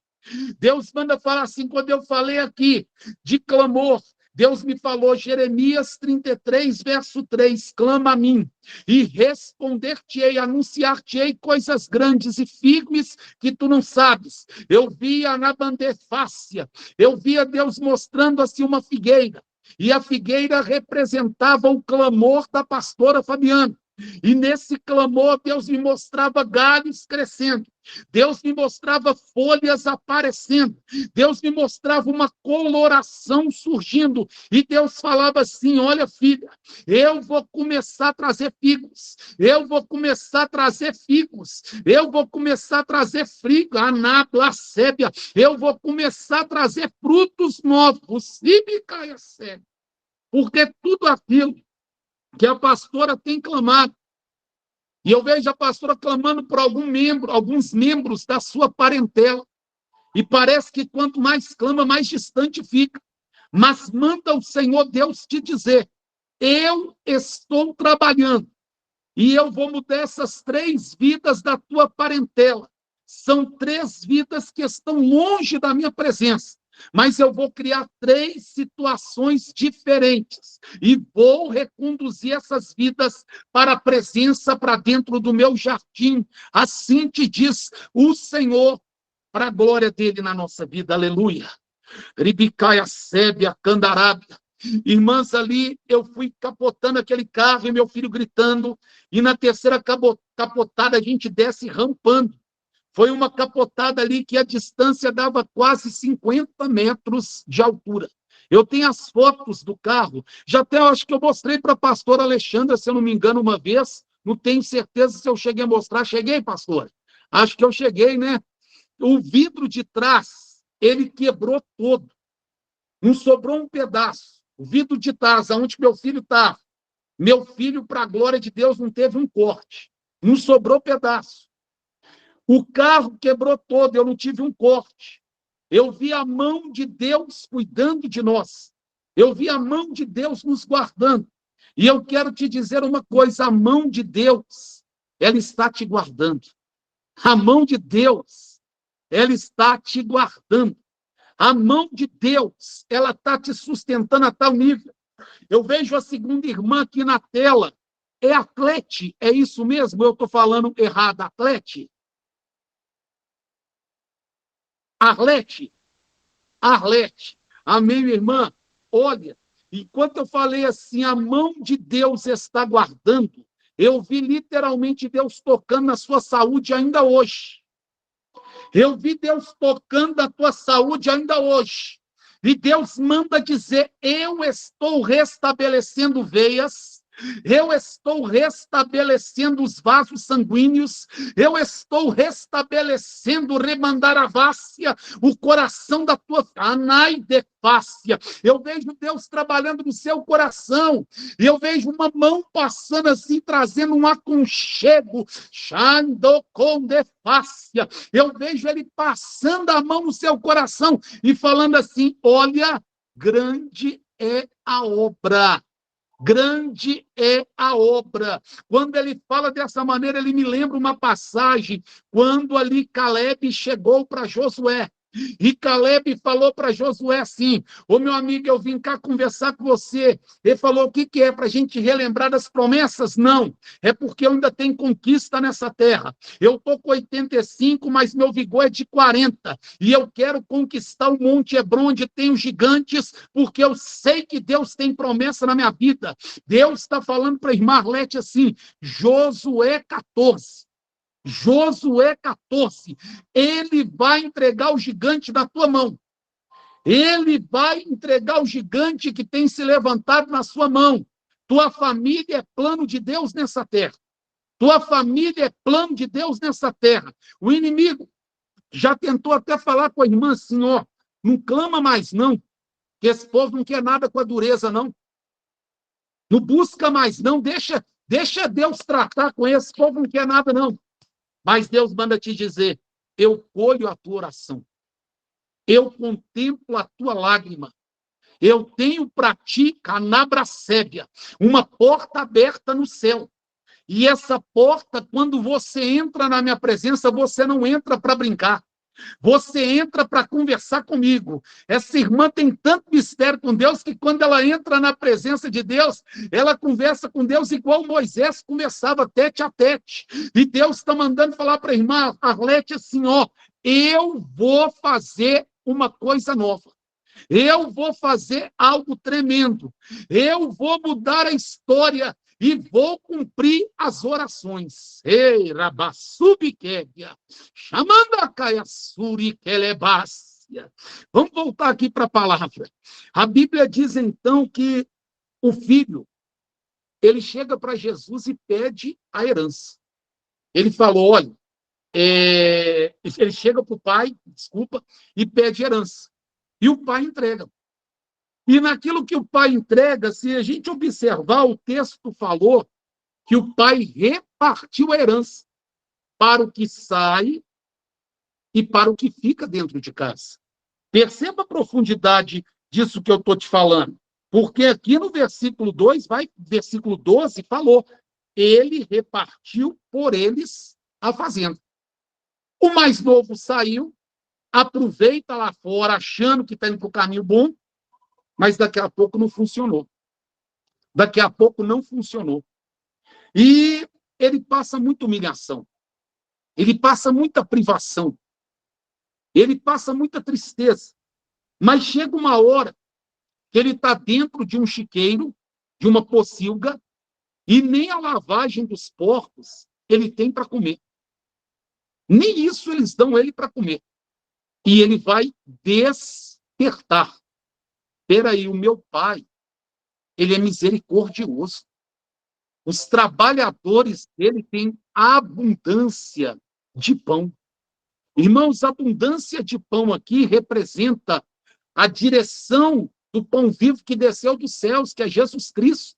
Deus manda falar assim, quando eu falei aqui de clamor, Deus me falou, Jeremias 33, verso 3, clama a mim, e responder-te-ei, anunciar-te-ei coisas grandes e firmes que tu não sabes. Eu via na bandefácia, eu via Deus mostrando assim uma figueira, e a figueira representava o clamor da pastora Fabiana. E nesse clamor, Deus me mostrava galhos crescendo. Deus me mostrava folhas aparecendo. Deus me mostrava uma coloração surgindo. E Deus falava assim, olha, filha, eu vou começar a trazer figos. Eu vou começar a trazer figos. Eu vou começar a trazer frigo, anablasébia. Eu vou começar a trazer frutos novos. E me caia sério. Porque tudo aquilo que a pastora tem clamado. E eu vejo a pastora clamando por alguns membros da sua parentela. E parece que quanto mais clama, mais distante fica. Mas manda o Senhor Deus te dizer, eu estou trabalhando e eu vou mudar essas 3 vidas da tua parentela. São 3 vidas que estão longe da minha presença. Mas eu vou criar 3 situações diferentes e vou reconduzir essas vidas para a presença, para dentro do meu jardim. Assim te diz o Senhor, para a glória dele na nossa vida. Aleluia. Ribicaia, sébia, candarábia. Irmãs, ali eu fui capotando aquele carro e meu filho gritando, e na terceira capotada a gente desce rampando. Foi uma capotada ali que a distância dava quase 50 metros de altura. Eu tenho as fotos do carro, já até acho que eu mostrei para a pastora Alexandra, se eu não me engano, uma vez, não tenho certeza se eu cheguei a mostrar. Cheguei, pastor? Acho que eu cheguei, né? O vidro de trás, ele quebrou todo. Não sobrou um pedaço. O vidro de trás, onde meu filho estava. Meu filho, para a glória de Deus, não teve um corte. Não sobrou pedaço. O carro quebrou todo, eu não tive um corte. Eu vi a mão de Deus cuidando de nós. Eu vi a mão de Deus nos guardando. E eu quero te dizer uma coisa, a mão de Deus, ela está te guardando. A mão de Deus, ela está te guardando. A mão de Deus, ela está te sustentando a tal nível. Eu vejo a segunda irmã aqui na tela. É Atlete, é isso mesmo? Eu estou falando errado, Atlete? Arlete. Amém, minha irmã? Olha, enquanto eu falei assim, a mão de Deus está guardando, eu vi literalmente Deus tocando na sua saúde ainda hoje. Eu vi Deus tocando na tua saúde ainda hoje. E Deus manda dizer, eu estou restabelecendo veias, eu estou restabelecendo os vasos sanguíneos, eu estou restabelecendo, remandaravássia, o coração da tua anaidefácia. Eu vejo Deus trabalhando no seu coração, e eu vejo uma mão passando assim, trazendo um aconchego, xandocondefácia. Eu vejo ele passando a mão no seu coração e falando assim, olha, grande é a obra. Grande é a obra. Quando ele fala dessa maneira, ele me lembra uma passagem, quando ali Caleb chegou para Josué. E Caleb falou para Josué assim: ô meu amigo, eu vim cá conversar com você. Ele falou: o que é? Para a gente relembrar das promessas? Não, é porque eu ainda tenho conquista nessa terra. Eu estou com 85, mas meu vigor é de 40. E eu quero conquistar o Monte Hebron, onde tem os gigantes, porque eu sei que Deus tem promessa na minha vida. Deus está falando para a irmã Arlete assim, Josué 14. Josué 14, ele vai entregar o gigante na tua mão. Ele vai entregar o gigante que tem se levantado na sua mão. Tua família é plano de Deus nessa terra. Tua família é plano de Deus nessa terra. O inimigo já tentou até falar com a irmã assim, ó, não clama mais não, que esse povo não quer nada com a dureza não. Não busca mais não, deixa Deus tratar com esse povo, não quer nada não. Mas Deus manda te dizer, eu colho a tua oração, eu contemplo a tua lágrima, eu tenho para ti, canabracébia, uma porta aberta no céu. E essa porta, quando você entra na minha presença, você não entra para brincar. Você entra para conversar comigo. Essa irmã tem tanto mistério com Deus que quando ela entra na presença de Deus, ela conversa com Deus igual Moisés conversava tete a tete. E Deus está mandando falar para a irmã Arlete assim, ó, eu vou fazer uma coisa nova. Eu vou fazer algo tremendo. Eu vou mudar a história e vou cumprir as orações. Ei, Rabassubiquévia, chamando a Caiassuri Quelebácia. Vamos voltar aqui para a palavra. A Bíblia diz, então, que o filho, ele chega para Jesus e pede a herança. Ele falou, olha, ele chega para o pai, e pede herança. E o pai entrega. E naquilo que o pai entrega, se a gente observar, o texto falou que o pai repartiu a herança para o que sai e para o que fica dentro de casa. Perceba a profundidade disso que eu estou te falando. Porque aqui no versículo 12, falou, ele repartiu por eles a fazenda. O mais novo saiu, aproveita lá fora, achando que está indo para o caminho bom, mas daqui a pouco não funcionou. Daqui a pouco não funcionou. E ele passa muita humilhação. Ele passa muita privação. Ele passa muita tristeza. Mas chega uma hora que ele está dentro de um chiqueiro, de uma pocilga, e nem a lavagem dos porcos ele tem para comer. Nem isso eles dão ele para comer. E ele vai despertar. Peraí, o meu pai, ele é misericordioso. Os trabalhadores dele têm abundância de pão. Irmãos, a abundância de pão aqui representa a direção do pão vivo que desceu dos céus, que é Jesus Cristo.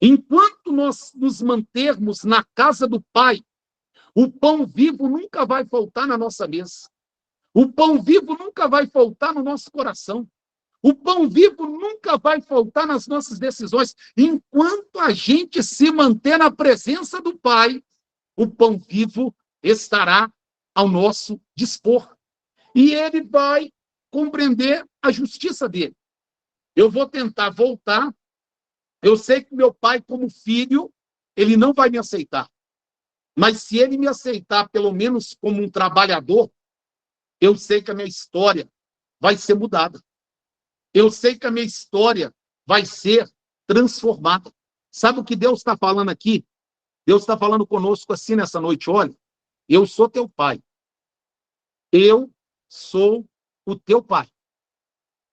Enquanto nós nos mantermos na casa do Pai, o pão vivo nunca vai faltar na nossa mesa. O pão vivo nunca vai faltar no nosso coração. O pão vivo nunca vai faltar nas nossas decisões. Enquanto a gente se manter na presença do Pai, o pão vivo estará ao nosso dispor. E ele vai compreender a justiça dele. Eu vou tentar voltar. Eu sei que meu pai, como filho, ele não vai me aceitar. Mas se ele me aceitar, pelo menos como um trabalhador, eu sei que a minha história vai ser mudada. Eu sei que a minha história vai ser transformada. Sabe o que Deus está falando aqui? Deus está falando conosco assim nessa noite. Olha, eu sou teu pai. Eu sou o teu pai.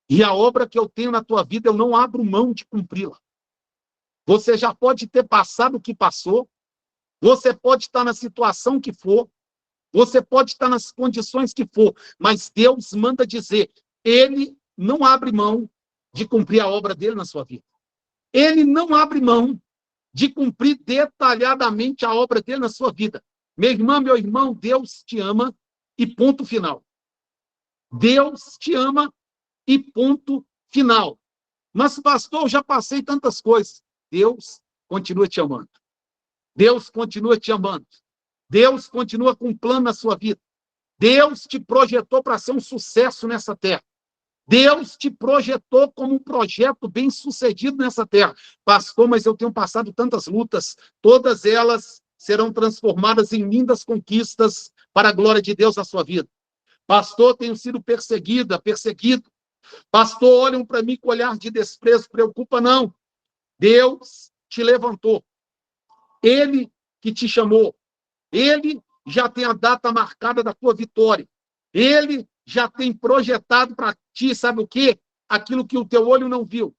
E a obra que eu tenho na tua vida, eu não abro mão de cumpri-la. Você já pode ter passado o que passou. Você pode estar na situação que for. Você pode estar nas condições que for. Mas Deus manda dizer, ele não abre mão de cumprir a obra dele na sua vida. Ele não abre mão de cumprir detalhadamente a obra dele na sua vida. Minha irmã, meu irmão, Deus te ama e ponto final. Deus te ama e ponto final. Mas, pastor, eu já passei tantas coisas. Deus continua te amando. Deus continua te amando. Deus continua com um plano na sua vida. Deus te projetou para ser um sucesso nessa terra. Deus te projetou como um projeto bem-sucedido nessa terra. Pastor, mas eu tenho passado tantas lutas, todas elas serão transformadas em lindas conquistas para a glória de Deus na sua vida. Pastor, tenho sido perseguida, perseguido. Pastor, olham para mim com olhar de desprezo, preocupa não. Deus te levantou. Ele que te chamou. Ele já tem a data marcada da tua vitória. Ele já tem projetado para ti, sabe o quê? Aquilo que o teu olho não viu,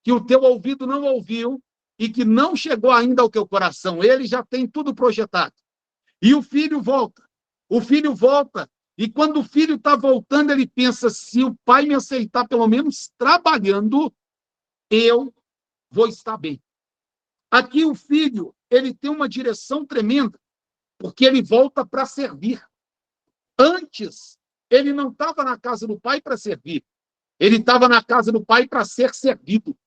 que o teu ouvido não ouviu e que não chegou ainda ao teu coração. Ele já tem tudo projetado. E o filho volta. O filho volta. E quando o filho está voltando, ele pensa, se o pai me aceitar pelo menos trabalhando, eu vou estar bem. Aqui o filho, ele tem uma direção tremenda, porque ele volta para servir. Antes, ele não estava na casa do pai para servir. Ele estava na casa do pai para ser servido.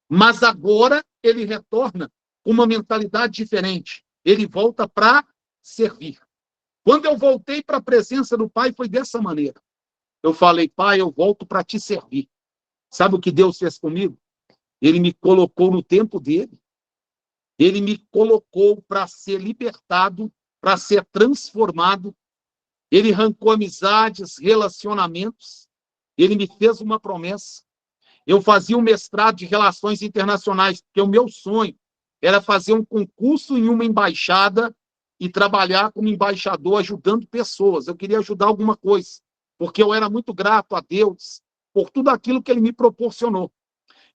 Mas agora ele retorna com uma mentalidade diferente. Ele volta para servir. Quando eu voltei para a presença do pai, foi dessa maneira. Eu falei, pai, eu volto para te servir. Sabe o que Deus fez comigo? Ele me colocou no tempo dele. Ele me colocou para ser libertado, para ser transformado. Ele arrancou amizades, relacionamentos. Ele me fez uma promessa. Eu fazia um mestrado de Relações Internacionais, porque o meu sonho era fazer um concurso em uma embaixada e trabalhar como embaixador, ajudando pessoas. Eu queria ajudar alguma coisa, porque eu era muito grato a Deus por tudo aquilo que Ele me proporcionou.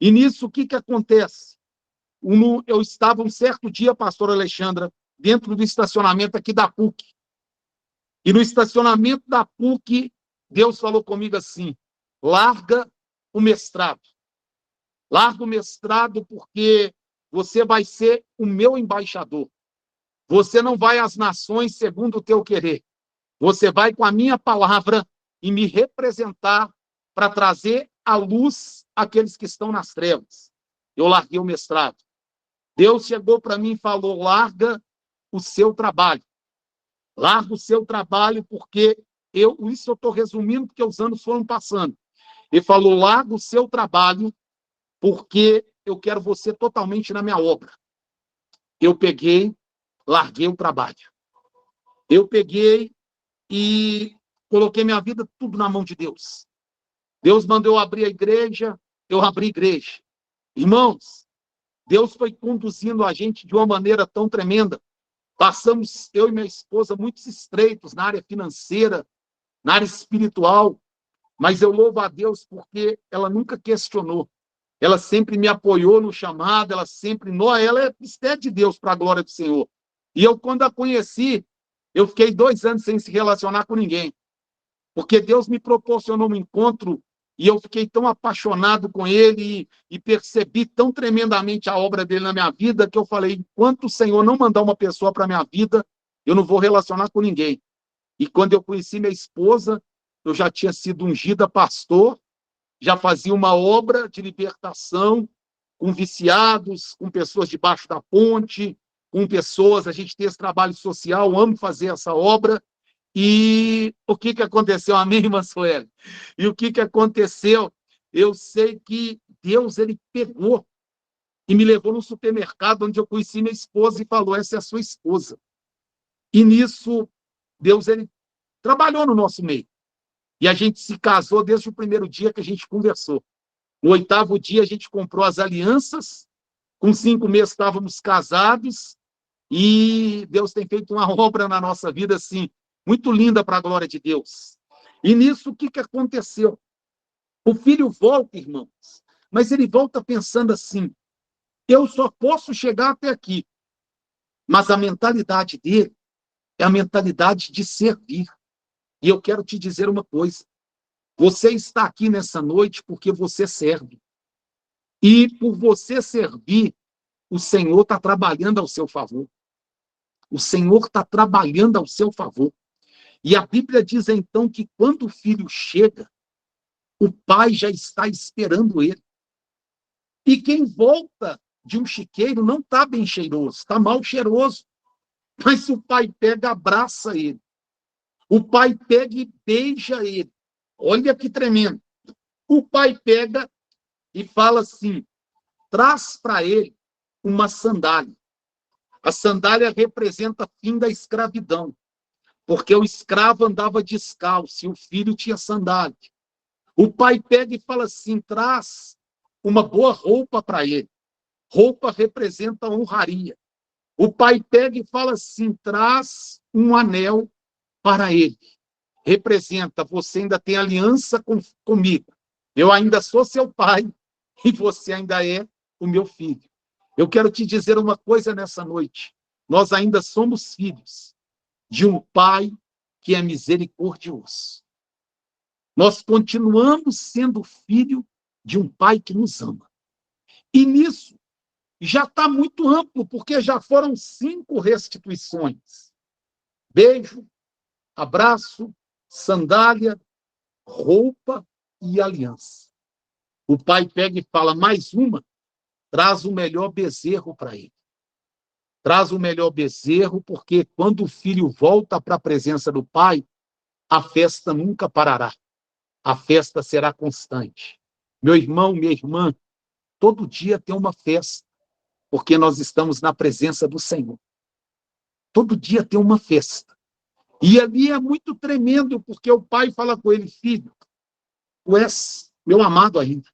E nisso, o que acontece? Eu estava um certo dia, pastor Alexandra, dentro do estacionamento aqui da PUC. E no estacionamento da PUC, Deus falou comigo assim, larga o mestrado. Larga o mestrado porque você vai ser o meu embaixador. Você não vai às nações segundo o teu querer. Você vai com a minha palavra e me representar para trazer à luz aqueles que estão nas trevas. Eu larguei o mestrado. Deus chegou para mim e falou, larga o seu trabalho. Larga o seu trabalho porque isso eu estou resumindo porque os anos foram passando. Ele falou, larga o seu trabalho porque eu quero você totalmente na minha obra. Eu peguei, larguei o trabalho. Eu peguei e coloquei minha vida tudo na mão de Deus. Deus mandou eu abrir a igreja, eu abri a igreja. Irmãos, Deus foi conduzindo a gente de uma maneira tão tremenda. Passamos, eu e minha esposa, muitos estreitos na área financeira, na área espiritual, mas eu louvo a Deus porque ela nunca questionou. Ela sempre me apoiou no chamado, ela é de Deus para a glória do Senhor. E eu, quando a conheci, eu fiquei 2 anos sem se relacionar com ninguém. Porque Deus me proporcionou um encontro e eu fiquei tão apaixonado com ele e percebi tão tremendamente a obra dele na minha vida que eu falei, enquanto o Senhor não mandar uma pessoa para a minha vida, eu não vou relacionar com ninguém. E quando eu conheci minha esposa, eu já tinha sido ungida pastor, já fazia uma obra de libertação com viciados, com pessoas debaixo da ponte, com pessoas, a gente tem esse trabalho social, amo fazer essa obra. E o que aconteceu? Amém, irmã Sueli? E o que aconteceu? Eu sei que Deus, ele pegou e me levou no supermercado onde eu conheci minha esposa e falou, essa é a sua esposa. E nisso, Deus, ele trabalhou no nosso meio. E a gente se casou desde o primeiro dia que a gente conversou. No 8º dia, a gente comprou as alianças, com 5 meses estávamos casados, e Deus tem feito uma obra na nossa vida, assim, muito linda para a glória de Deus. E nisso, o que aconteceu? O filho volta, irmãos, mas ele volta pensando assim, eu só posso chegar até aqui. Mas a mentalidade dele é a mentalidade de servir. E eu quero te dizer uma coisa, você está aqui nessa noite porque você serve. E por você servir, o Senhor está trabalhando ao seu favor. O Senhor está trabalhando ao seu favor. E a Bíblia diz, então, que quando o filho chega, o pai já está esperando ele. E quem volta de um chiqueiro não está bem cheiroso, está mal cheiroso. Mas o pai pega, abraça ele. O pai pega e beija ele. Olha que tremendo. O pai pega e fala assim, traz para ele uma sandália. A sandália representa o fim da escravidão, porque o escravo andava descalço e o filho tinha sandália. O pai pega e fala assim, traz uma boa roupa para ele. Roupa representa honraria. O pai pega e fala assim, traz um anel para ele. Representa, você ainda tem aliança comigo. Eu ainda sou seu pai e você ainda é o meu filho. Eu quero te dizer uma coisa nessa noite. Nós ainda somos filhos de um pai que é misericordioso. Nós continuamos sendo filho de um pai que nos ama. E nisso já está muito amplo, porque já foram 5 restituições. Beijo, abraço, sandália, roupa e aliança. O pai pega e fala, mais uma, traz o melhor bezerro para ele. Traz o melhor bezerro, porque quando o filho volta para a presença do pai, a festa nunca parará. A festa será constante. Meu irmão, minha irmã, todo dia tem uma festa, porque nós estamos na presença do Senhor. Todo dia tem uma festa. E ali é muito tremendo, porque o pai fala com ele, filho, tu és meu amado ainda.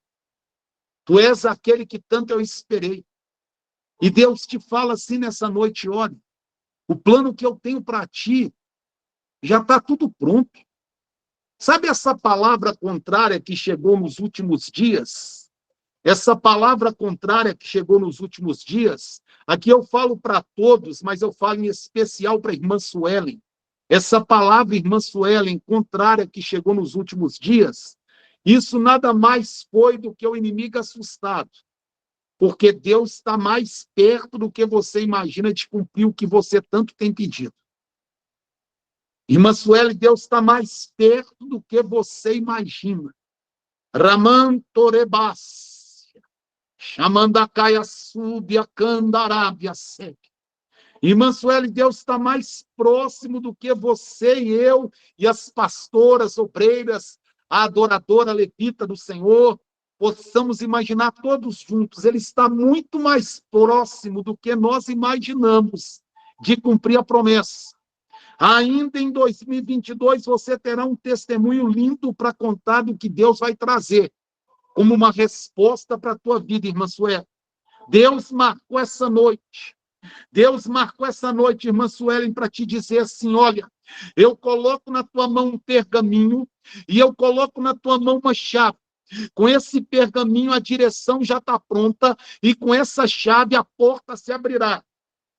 Tu és aquele que tanto eu esperei. E Deus te fala assim nessa noite, olha, o plano que eu tenho para ti já está tudo pronto. Sabe essa palavra contrária que chegou nos últimos dias? Essa palavra contrária que chegou nos últimos dias, aqui eu falo para todos, mas eu falo em especial para a irmã Suelen. Essa palavra, irmã Suelen, contrária que chegou nos últimos dias, isso nada mais foi do que o inimigo assustado. Porque Deus está mais perto do que você imagina de cumprir o que você tanto tem pedido. Irmã Sueli, Deus está mais perto do que você imagina. Raman Torebas, Chamandacaia Súbia, Candarábia Sec. Irmã Sueli, Deus está mais próximo do que você e eu, e as pastoras, obreiras, a adoradora levita do Senhor, possamos imaginar todos juntos. Ele está muito mais próximo do que nós imaginamos de cumprir a promessa. Ainda em 2022, você terá um testemunho lindo para contar do que Deus vai trazer, como uma resposta para a tua vida, irmã Sueli. Deus marcou essa noite. Deus marcou essa noite, irmã Suelen, para te dizer assim, olha, eu coloco na tua mão um pergaminho e eu coloco na tua mão uma chave. Com esse pergaminho, a direção já está pronta e com essa chave a porta se abrirá.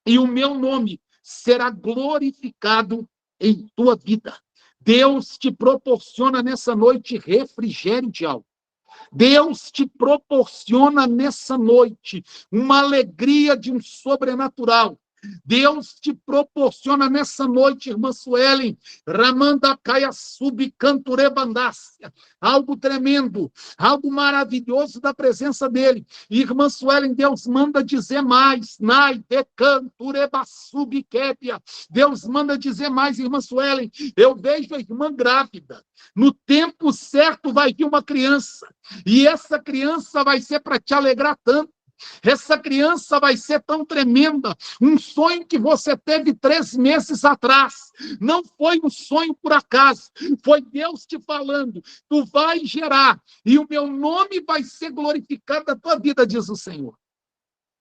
E o meu nome será glorificado em tua vida. Deus te proporciona nessa noite refrigério de alma. Deus te proporciona nessa noite uma alegria de um sobrenatural. Deus te proporciona nessa noite, irmã Suelen, Ramandacaia Subcanturebandácia, algo tremendo, algo maravilhoso da presença dele. Irmã Suelen, Deus manda dizer mais, Nai Decanturebasubquépia. Deus manda dizer mais, irmã Suelen, eu vejo a irmã grávida. No tempo certo vai vir uma criança, e essa criança vai ser para te alegrar tanto. Essa criança vai ser tão tremenda, um sonho que você teve 3 meses atrás, não foi um sonho por acaso, foi Deus te falando, tu vai gerar, e o meu nome vai ser glorificado na tua vida, diz o Senhor.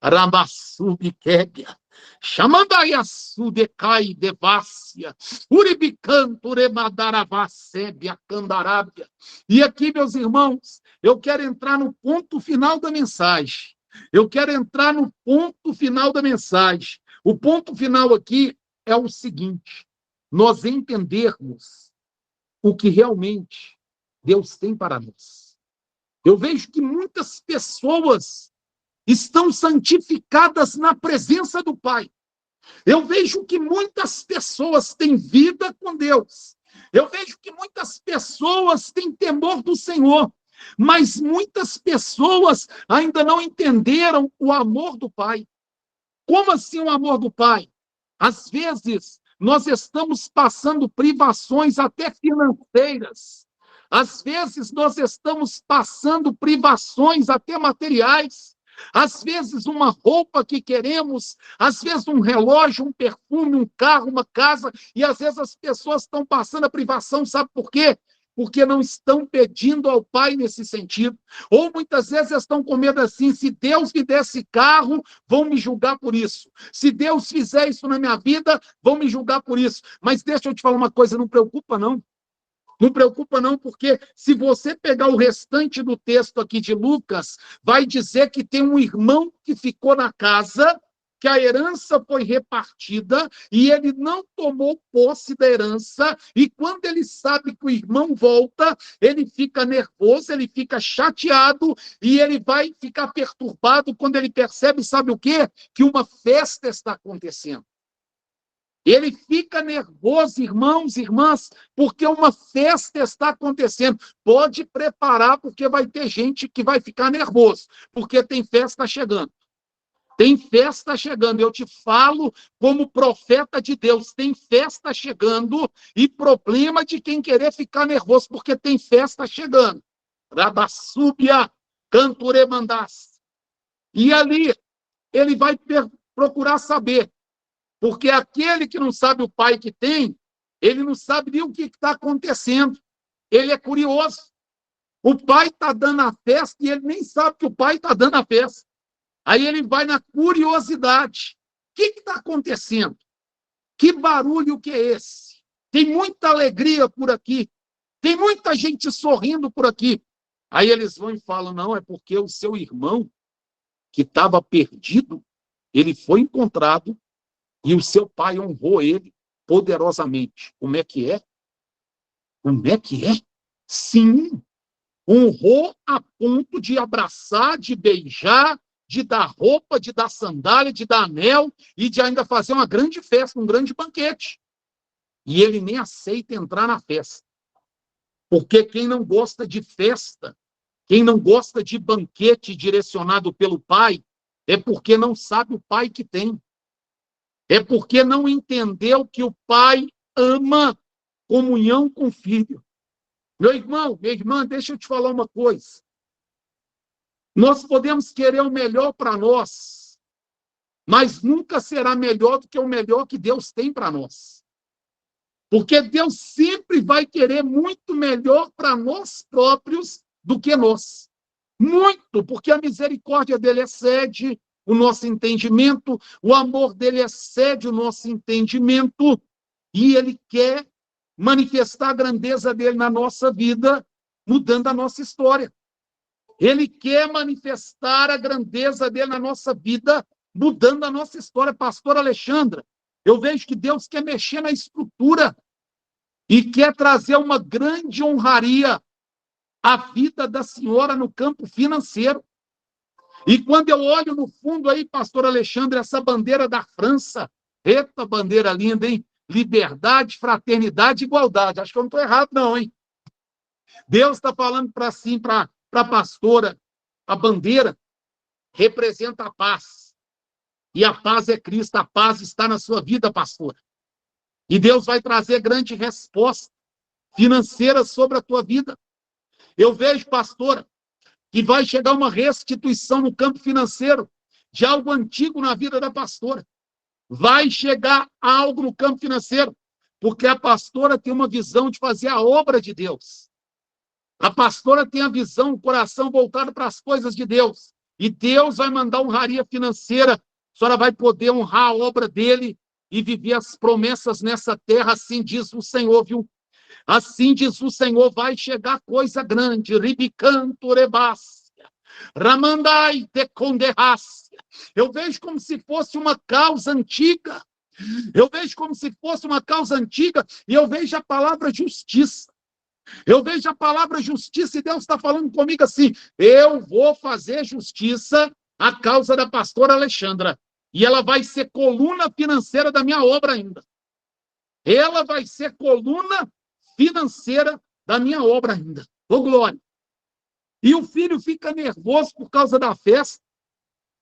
Ramassubiquébia, Chamandaiassudecai devácia, Uribicanturemadaravássébia, Candarábia. E aqui, meus irmãos, eu quero entrar no ponto final da mensagem. Eu quero entrar no ponto final da mensagem. O ponto final aqui é o seguinte: nós entendermos o que realmente Deus tem para nós. Eu vejo que muitas pessoas estão santificadas na presença do Pai. Eu vejo que muitas pessoas têm vida com Deus. Eu vejo que muitas pessoas têm temor do Senhor. Mas muitas pessoas ainda não entenderam o amor do Pai. Como assim o amor do Pai? Às vezes, nós estamos passando privações até financeiras. Às vezes, nós estamos passando privações até materiais. Às vezes, uma roupa que queremos, às vezes, um relógio, um perfume, um carro, uma casa, e às vezes as pessoas estão passando a privação, sabe por quê? Porque não estão pedindo ao Pai nesse sentido. Ou muitas vezes estão com medo assim, se Deus me der esse carro, vão me julgar por isso. Se Deus fizer isso na minha vida, vão me julgar por isso. Mas deixa eu te falar uma coisa, não preocupa não. Não preocupa não, porque se você pegar o restante do texto aqui de Lucas, vai dizer que tem um irmão que ficou na casa, que a herança foi repartida e ele não tomou posse da herança, e quando ele sabe que o irmão volta, ele fica nervoso, ele fica chateado e ele vai ficar perturbado quando ele percebe, sabe o quê? Que uma festa está acontecendo. Ele fica nervoso, irmãos, irmãs, porque uma festa está acontecendo. Pode preparar, porque vai ter gente que vai ficar nervoso, porque tem festa chegando. Tem festa chegando, eu te falo como profeta de Deus, tem festa chegando e problema de quem querer ficar nervoso, porque tem festa chegando. Rabassúbia, canturemandás. E ali, ele vai procurar saber, porque aquele que não sabe o pai que tem, ele não sabe nem o que está acontecendo. Ele é curioso. O pai está dando a festa e ele nem sabe que o pai está dando a festa. Aí ele vai na curiosidade. O que está acontecendo? Que barulho que é esse? Tem muita alegria por aqui. Tem muita gente sorrindo por aqui. Aí eles vão e falam, não, é porque o seu irmão, que estava perdido, ele foi encontrado e o seu pai honrou ele poderosamente. Como é que é? Como é que é? Sim, honrou a ponto de abraçar, de beijar, de dar roupa, de dar sandália, de dar anel e de ainda fazer uma grande festa, um grande banquete. E ele nem aceita entrar na festa. Porque quem não gosta de festa, quem não gosta de banquete direcionado pelo pai, é porque não sabe o pai que tem. É porque não entendeu que o pai ama comunhão com o filho. Meu irmão, minha irmã, deixa eu te falar uma coisa. Nós podemos querer o melhor para nós, mas nunca será melhor do que o melhor que Deus tem para nós. Porque Deus sempre vai querer muito melhor para nós próprios do que nós. Muito, porque a misericórdia dele excede o nosso entendimento, o amor dele excede o nosso entendimento, e ele quer manifestar a grandeza dele na nossa vida, mudando a nossa história. Ele quer manifestar a grandeza dele na nossa vida, mudando a nossa história. Pastor Alexandra, eu vejo que Deus quer mexer na estrutura e quer trazer uma grande honraria à vida da senhora no campo financeiro. E quando eu olho no fundo aí, pastor Alexandre, essa bandeira da França, eita bandeira linda, hein? Liberdade, fraternidade, igualdade. Acho que eu não estou errado, não, hein? Deus está falando para a pastora, a bandeira representa a paz. E a paz é Cristo, a paz está na sua vida, pastora. E Deus vai trazer grande resposta financeira sobre a tua vida. Eu vejo, pastora, que vai chegar uma restituição no campo financeiro de algo antigo na vida da pastora. Vai chegar algo no campo financeiro, porque a pastora tem uma visão de fazer a obra de Deus. A pastora tem a visão, o coração voltado para as coisas de Deus. E Deus vai mandar honraria financeira. A senhora vai poder honrar a obra dele e viver as promessas nessa terra, assim diz o Senhor, viu? Assim diz o Senhor, vai chegar coisa grande. Ribicanto rebácia, ramandai te conderrácia. Eu vejo como se fosse uma causa antiga. Eu vejo como se fosse uma causa antiga e eu vejo a palavra justiça. Eu vejo a palavra justiça e Deus está falando comigo assim, eu vou fazer justiça à causa da pastora Alexandra. E ela vai ser coluna financeira da minha obra ainda. Ela vai ser coluna financeira da minha obra ainda. Ô, glória! E o filho fica nervoso por causa da festa,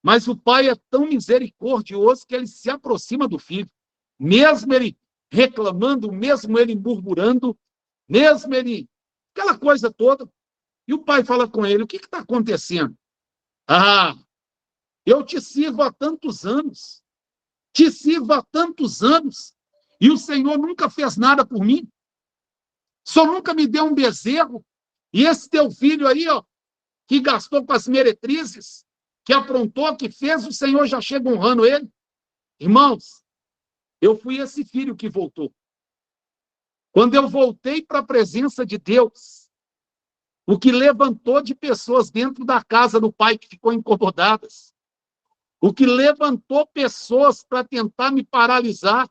mas o pai é tão misericordioso que ele se aproxima do filho. Mesmo ele reclamando, mesmo ele murmurando, mesmo ele... aquela coisa toda. E o pai fala com ele, o que está acontecendo? Ah, eu te sirvo há tantos anos. Te sirvo há tantos anos. E o Senhor nunca fez nada por mim. Só nunca me deu um bezerro. E esse teu filho aí, ó, que gastou com as meretrizes, que aprontou, que fez, o Senhor já chega honrando ele. Irmãos, eu fui esse filho que voltou. Quando eu voltei para a presença de Deus, o que levantou de pessoas dentro da casa do pai que ficou incomodadas, o que levantou pessoas para tentar me paralisar,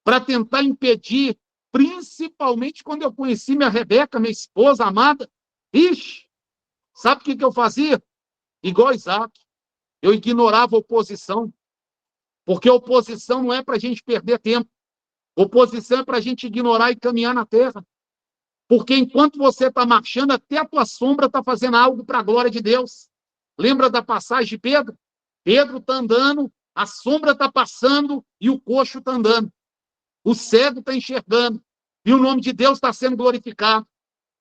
para tentar impedir, principalmente quando eu conheci minha Rebeca, minha esposa amada. Ixi, sabe o que eu fazia? Igual Isaac, eu ignorava a oposição, porque oposição não é para a gente perder tempo. Oposição é para a gente ignorar e caminhar na terra. Porque enquanto você está marchando, até a tua sombra está fazendo algo para a glória de Deus. Lembra da passagem de Pedro? Pedro está andando, a sombra está passando e o coxo está andando. O cego está enxergando e o nome de Deus está sendo glorificado.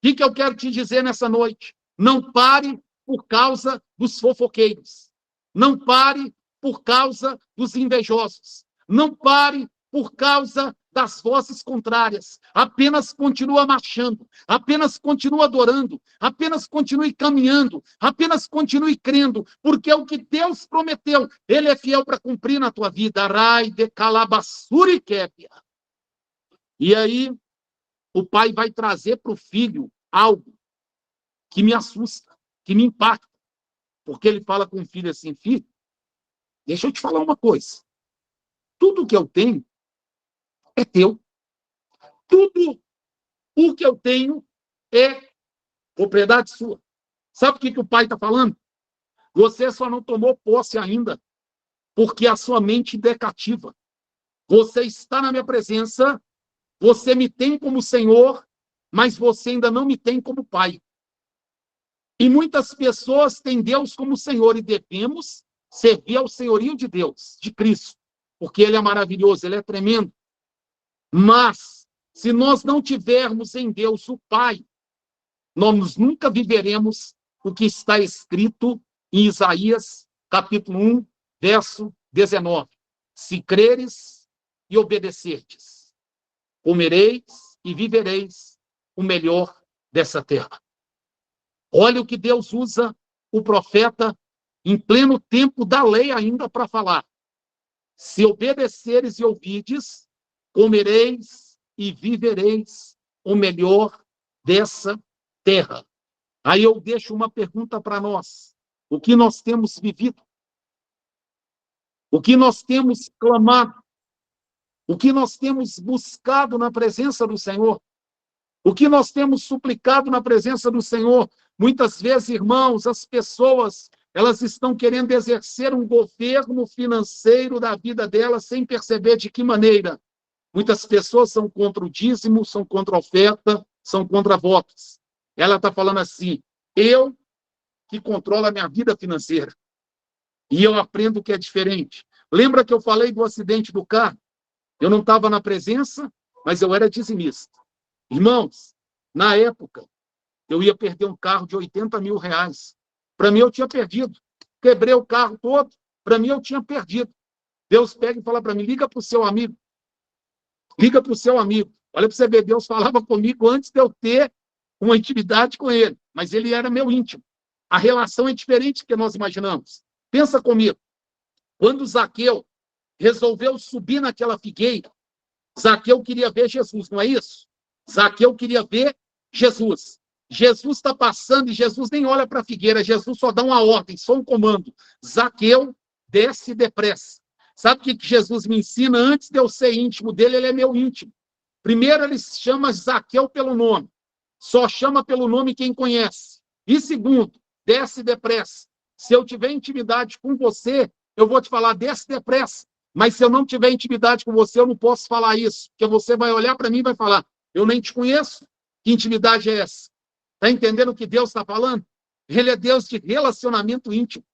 O que eu quero te dizer nessa noite? Não pare por causa dos fofoqueiros. Não pare por causa dos invejosos. Não pare por causa das vozes contrárias. Apenas continua marchando. Apenas continua adorando. Apenas continue caminhando. Apenas continue crendo. Porque é o que Deus prometeu. Ele é fiel para cumprir na tua vida. Arai de calabassuri kepia. E aí, o pai vai trazer para o filho algo que me assusta, que me impacta. Porque ele fala com o filho assim, filho, deixa eu te falar uma coisa. Tudo que eu tenho é teu. Tudo o que eu tenho é propriedade sua. Sabe o que o pai está falando? Você só não tomou posse ainda, porque a sua mente é cativa. Você está na minha presença, você me tem como Senhor, mas você ainda não me tem como Pai. E muitas pessoas têm Deus como Senhor e devemos servir ao senhorio de Deus, de Cristo, porque Ele é maravilhoso, Ele é tremendo. Mas, se nós não tivermos em Deus o Pai, nós nunca viveremos o que está escrito em Isaías, capítulo 1, verso 19. Se creres e obedecerdes, comereis e vivereis o melhor dessa terra. Olha o que Deus usa o profeta em pleno tempo da lei ainda para falar. Se obedeceres e ouvides, comereis e vivereis o melhor dessa terra. Aí eu deixo uma pergunta para nós. O que nós temos vivido? O que nós temos clamado? O que nós temos buscado na presença do Senhor? O que nós temos suplicado na presença do Senhor? Muitas vezes, irmãos, as pessoas, elas estão querendo exercer um governo financeiro da vida delas sem perceber de que maneira. Muitas pessoas são contra o dízimo, são contra a oferta, são contra votos. Ela está falando assim, eu que controlo a minha vida financeira. E eu aprendo que é diferente. Lembra que eu falei do acidente do carro? Eu não estava na presença, mas eu era dizimista. Irmãos, na época, eu ia perder um carro de 80 mil reais. Para mim, eu tinha perdido. Quebrei o carro todo. Para mim, eu tinha perdido. Deus pega e fala para mim, liga para o seu amigo. Liga para o seu amigo. Olha para você ver, Deus falava comigo antes de eu ter uma intimidade com ele. Mas ele era meu íntimo. A relação é diferente do que nós imaginamos. Pensa comigo. Quando Zaqueu resolveu subir naquela figueira, Zaqueu queria ver Jesus, não é isso? Zaqueu queria ver Jesus. Jesus está passando e Jesus nem olha para a figueira, Jesus só dá uma ordem, só um comando. Zaqueu, desce depressa. Sabe o que Jesus me ensina? Antes de eu ser íntimo dele, ele é meu íntimo. Primeiro, ele chama Zaqueu pelo nome. Só chama pelo nome quem conhece. E segundo, desce depressa. Se eu tiver intimidade com você, eu vou te falar, desce depressa. Mas se eu não tiver intimidade com você, eu não posso falar isso. Porque você vai olhar para mim e vai falar, eu nem te conheço. Que intimidade é essa? Está entendendo o que Deus está falando? Ele é Deus de relacionamento íntimo.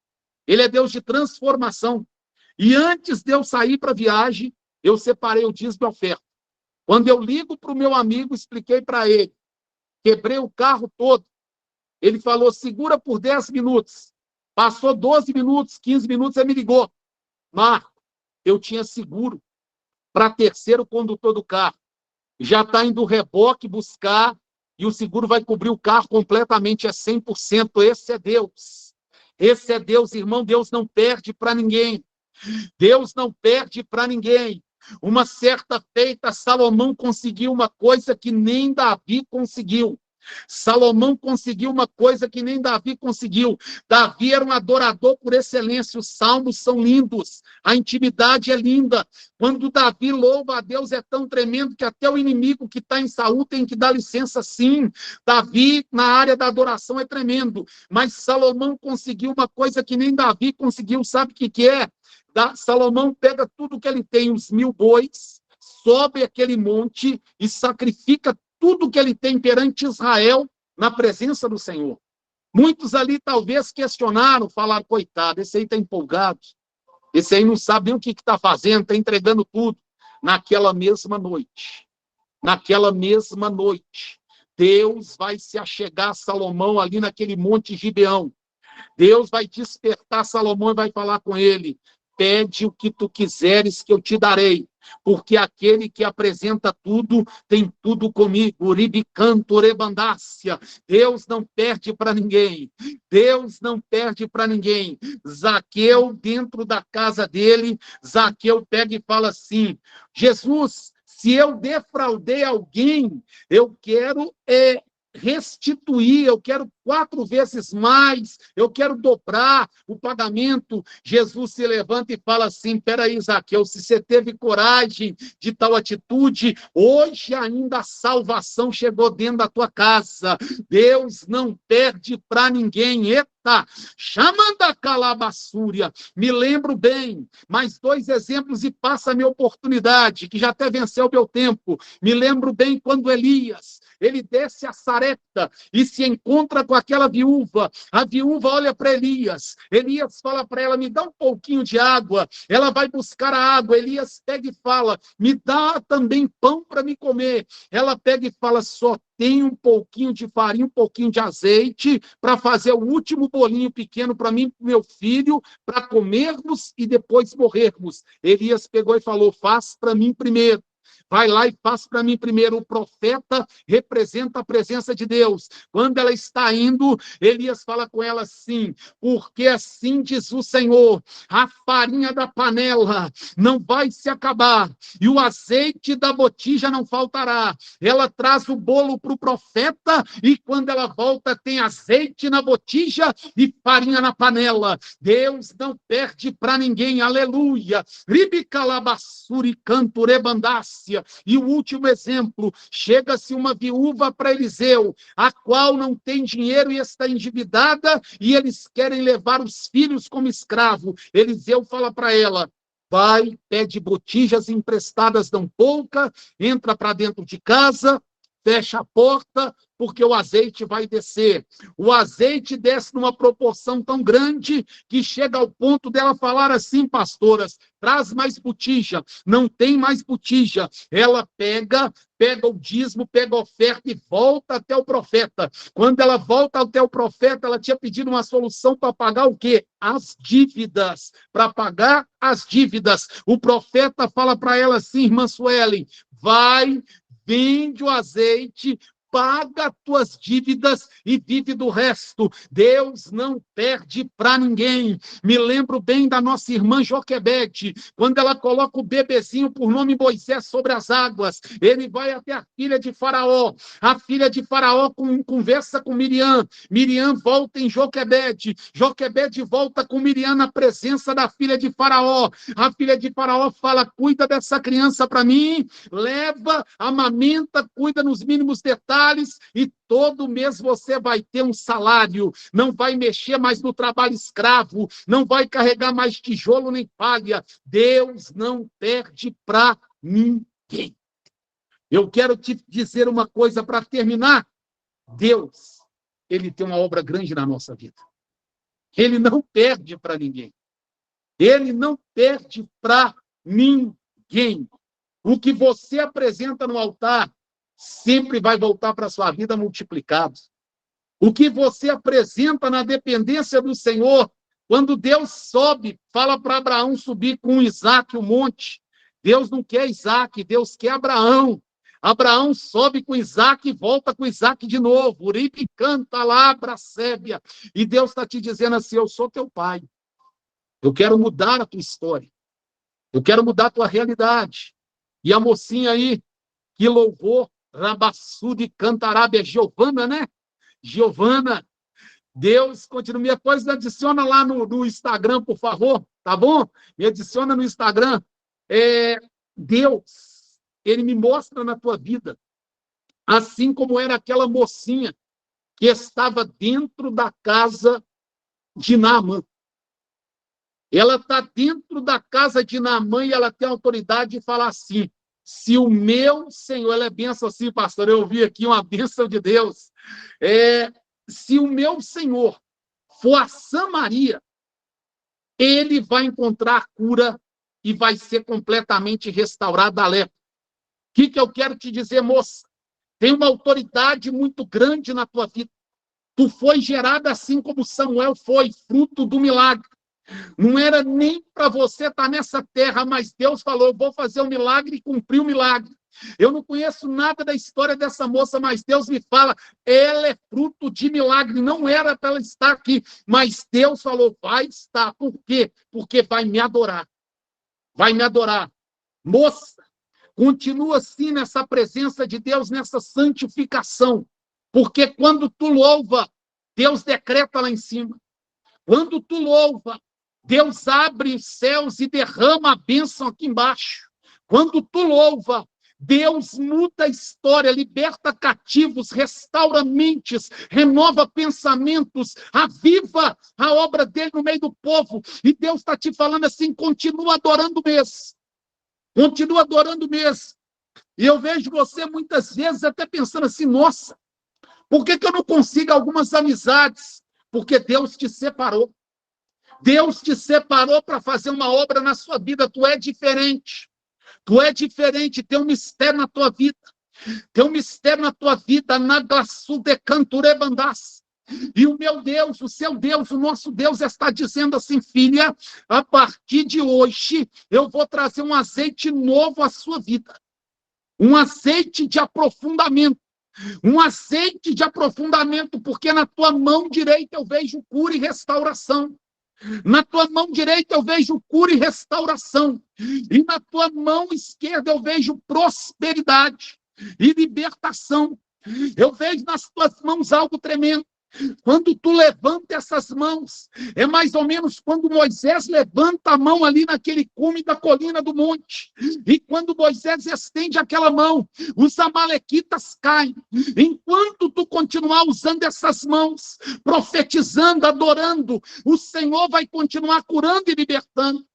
Ele é Deus de transformação. E antes de eu sair para a viagem, eu separei o dízimo e a oferta. Quando eu ligo para o meu amigo, expliquei para ele. Quebrei o carro todo. Ele falou, segura por 10 minutos. Passou 12 minutos, 15 minutos, ele me ligou. Marco, eu tinha seguro para terceiro condutor do carro. Já está indo o reboque buscar e o seguro vai cobrir o carro completamente, é 100%. Esse é Deus. Esse é Deus, irmão. Deus não perde para ninguém. Deus não perde para ninguém. Uma certa feita, Salomão conseguiu uma coisa que nem Davi conseguiu. Salomão conseguiu uma coisa que nem Davi conseguiu. Davi era um adorador por excelência. Os salmos são lindos. A intimidade é linda. Quando Davi louva a Deus é tão tremendo que até o inimigo que está em Saul tem que dar licença, sim. Davi, na área da adoração, é tremendo. Mas Salomão conseguiu uma coisa que nem Davi conseguiu. Sabe o que é? Salomão pega tudo que ele tem, os 1000 bois, sobe aquele monte e sacrifica tudo que ele tem perante Israel na presença do Senhor. Muitos ali talvez questionaram, falaram, coitado, esse aí está empolgado, esse aí não sabe nem o que está fazendo, está entregando tudo. Naquela mesma noite, Deus vai se achegar a Salomão ali naquele monte Gibeão. Deus vai despertar Salomão e vai falar com ele, pede o que tu quiseres que eu te darei, porque aquele que apresenta tudo, tem tudo comigo. Uribicanto, rebandácia. Deus não perde para ninguém. Deus não perde para ninguém. Zaqueu, dentro da casa dele, Zaqueu pega e fala assim, Jesus, se eu defraudei alguém, eu quero restituir, eu quero 4 vezes mais, eu quero dobrar o pagamento. Jesus se levanta e fala assim, peraí, Zaqueu, se você teve coragem de tal atitude, hoje ainda a salvação chegou dentro da tua casa. Deus não perde para ninguém. Eita, chamando a calabaçúria. Me lembro bem, mais 2 exemplos e passa a minha oportunidade, que já até venceu o meu tempo. Me lembro bem quando Elias, ele desce a Sarepta e se encontra com aquela viúva. A viúva olha para Elias. Elias fala para ela, me dá um pouquinho de água. Ela vai buscar a água. Elias pega e fala, me dá também pão para me comer. Ela pega e fala, só tem um pouquinho de farinha, um pouquinho de azeite para fazer o último bolinho pequeno para mim e para meu filho, para comermos e depois morrermos. Elias pegou e falou, faz para mim primeiro. Vai lá e faz para mim primeiro. O profeta representa a presença de Deus. Quando ela está indo, Elias fala com ela assim, porque assim diz o Senhor, a farinha da panela não vai se acabar e o azeite da botija não faltará. Ela traz o bolo para o profeta e quando ela volta tem azeite na botija e farinha na panela. Deus não perde para ninguém. Aleluia. Ribicalabassuri canturebandácia. E o último exemplo, chega-se uma viúva para Eliseu, a qual não tem dinheiro e está endividada, e eles querem levar os filhos como escravo. Eliseu fala para ela, vai, pede botijas emprestadas não pouca, entra para dentro de casa, fecha a porta, porque o azeite vai descer. O azeite desce numa proporção tão grande que chega ao ponto dela falar assim, pastoras, traz mais botija. Não tem mais botija. Ela pega o dízimo, pega a oferta e volta até o profeta. Quando ela volta até o profeta, ela tinha pedido uma solução para pagar o quê? As dívidas. Para pagar as dívidas. O profeta fala para ela assim, irmã Suelen, vai, vende o azeite, paga as tuas dívidas e vive do resto. Deus não perde para ninguém. Me lembro bem da nossa irmã Joquebede, quando ela coloca o bebezinho por nome Moisés sobre as águas, ele vai até a filha de Faraó. A filha de Faraó conversa com Miriam. Miriam volta em Joquebede. Joquebede volta com Miriam na presença da filha de Faraó. A filha de Faraó fala, cuida dessa criança para mim, leva, amamenta, cuida nos mínimos detalhes, e todo mês você vai ter um salário, não vai mexer mais no trabalho escravo, não vai carregar mais tijolo nem palha. Deus não perde para ninguém. Eu quero te dizer uma coisa para terminar. Deus ele tem uma obra grande na nossa vida. Ele não perde para ninguém. Ele não perde para ninguém. O que você apresenta no altar sempre vai voltar para a sua vida multiplicado. O que você apresenta na dependência do Senhor, quando Deus sobe, fala para Abraão subir com Isaac o monte. Deus não quer Isaac, Deus quer Abraão. Abraão sobe com Isaac e volta com Isaac de novo. Uribe canta lá, Bracébia. E Deus está te dizendo assim, eu sou teu pai. Eu quero mudar a tua história. Eu quero mudar a tua realidade. E a mocinha aí, que louvou, Rabassude Cantarábia, Giovana, né? Giovana, Deus continua. Depois me adiciona lá no Instagram, por favor, tá bom? Me adiciona no Instagram. Deus, ele me mostra na tua vida, assim como era aquela mocinha que estava dentro da casa de Naamã. Ela está dentro da casa de Naamã e ela tem autoridade de falar assim, se o meu Senhor, ela é bênção assim, pastor, eu ouvi aqui uma bênção de Deus, se o meu Senhor for a Samaria, ele vai encontrar cura e vai ser completamente restaurada a lepra. O que eu quero te dizer, moça? Tem uma autoridade muito grande na tua vida. Tu foi gerada assim como Samuel foi, fruto do milagre. Não era nem para você estar nessa terra, mas Deus falou, eu vou fazer um milagre e cumprir o milagre. Eu não conheço nada da história dessa moça, mas Deus me fala, ela é fruto de milagre, não era para ela estar aqui, mas Deus falou, vai estar. Por quê? Porque vai me adorar. Vai me adorar. Moça, continua assim nessa presença de Deus, nessa santificação, porque quando tu louva, Deus decreta lá em cima. Quando tu louva, Deus abre os céus e derrama a bênção aqui embaixo. Quando tu louva, Deus muda a história, liberta cativos, restaura mentes, renova pensamentos, aviva a obra dele no meio do povo. E Deus está te falando assim, continua adorando mesmo. Continua adorando mesmo. E eu vejo você muitas vezes até pensando assim, nossa, por que eu não consigo algumas amizades? Porque Deus te separou. Deus te separou para fazer uma obra na sua vida. Tu é diferente. Tu é diferente. Tem um mistério na tua vida. Tem um mistério na tua vida. Naglassu de canturebandás. E o meu Deus, o seu Deus, o nosso Deus está dizendo assim, filha, a partir de hoje eu vou trazer um azeite novo à sua vida. Um azeite de aprofundamento. Um azeite de aprofundamento, porque na tua mão direita eu vejo cura e restauração. Na tua mão direita eu vejo cura e restauração. E na tua mão esquerda eu vejo prosperidade e libertação. Eu vejo nas tuas mãos algo tremendo. Quando tu levanta essas mãos, é mais ou menos quando Moisés levanta a mão ali naquele cume da colina do monte. E quando Moisés estende aquela mão, os amalequitas caem. Enquanto tu continuar usando essas mãos, profetizando, adorando, o Senhor vai continuar curando e libertando.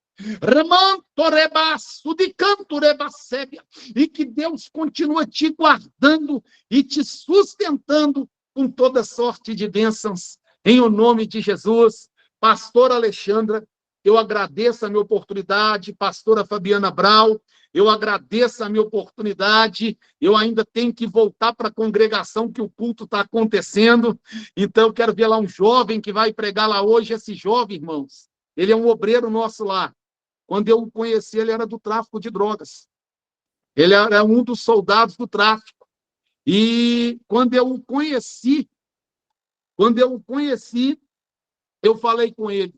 E que Deus continua te guardando e te sustentando com toda sorte de bênçãos, em o nome de Jesus. Pastora Alexandra, eu agradeço a minha oportunidade. Pastora Fabiana Brau, eu agradeço a minha oportunidade. Eu ainda tenho que voltar para a congregação, que o culto está acontecendo. Então, eu quero ver lá um jovem que vai pregar lá hoje. Esse jovem, irmãos, ele é um obreiro nosso lá. Quando eu o conheci, ele era do tráfico de drogas. Ele era um dos soldados do tráfico. E quando eu o conheci, eu falei com ele,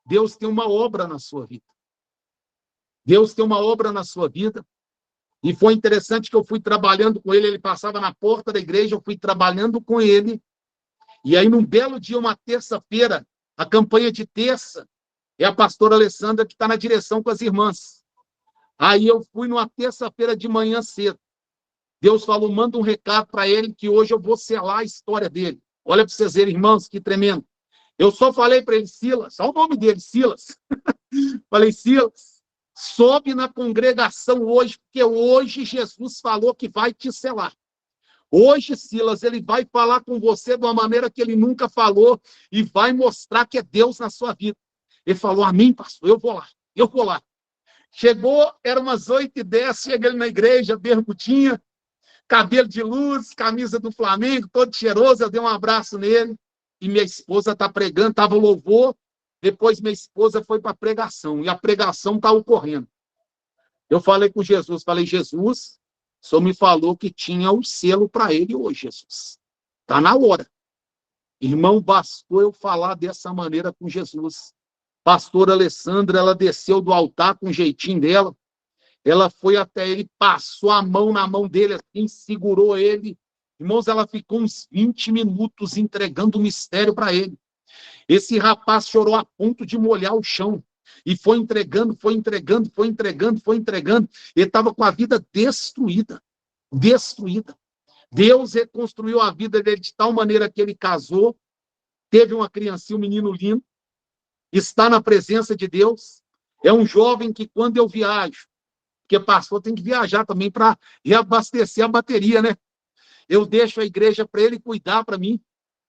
Deus tem uma obra na sua vida. Deus tem uma obra na sua vida. E foi interessante que eu fui trabalhando com ele, ele passava na porta da igreja, eu fui trabalhando com ele. E aí, num belo dia, uma terça-feira, a campanha de terça, é a pastora Alessandra que está na direção com as irmãs. Aí eu fui numa terça-feira de manhã cedo. Deus falou, manda um recado para ele que hoje eu vou selar a história dele. Olha para vocês verem, irmãos, que tremendo. Eu só falei para ele, Silas, olha o nome dele, Silas. Falei, Silas, sobe na congregação hoje, porque hoje Jesus falou que vai te selar. Hoje, Silas, ele vai falar com você de uma maneira que ele nunca falou e vai mostrar que é Deus na sua vida. Ele falou, amém, pastor, eu vou lá. Chegou, era umas 8h10, chega ele na igreja, bermudinha, cabelo de luz, camisa do Flamengo, todo cheiroso, eu dei um abraço nele, e minha esposa está pregando, estava louvor, depois minha esposa foi para a pregação, e a pregação está ocorrendo. Eu falei com Jesus, Jesus, o senhor me falou que tinha o selo para ele hoje, Jesus. Está na hora. Irmão, bastou eu falar dessa maneira com Jesus. Pastora Alessandra, ela desceu do altar com o jeitinho dela, ela foi até ele, passou a mão na mão dele, assim, segurou ele. Irmãos, ela ficou uns 20 minutos entregando o mistério para ele. Esse rapaz chorou a ponto de molhar o chão. E foi entregando. Ele estava com a vida destruída. Deus reconstruiu a vida dele de tal maneira que ele casou, teve uma criancinha, um menino lindo, está na presença de Deus. É um jovem que, quando eu viajo, porque pastor tem que viajar também para reabastecer a bateria, né? Eu deixo a igreja para ele cuidar para mim.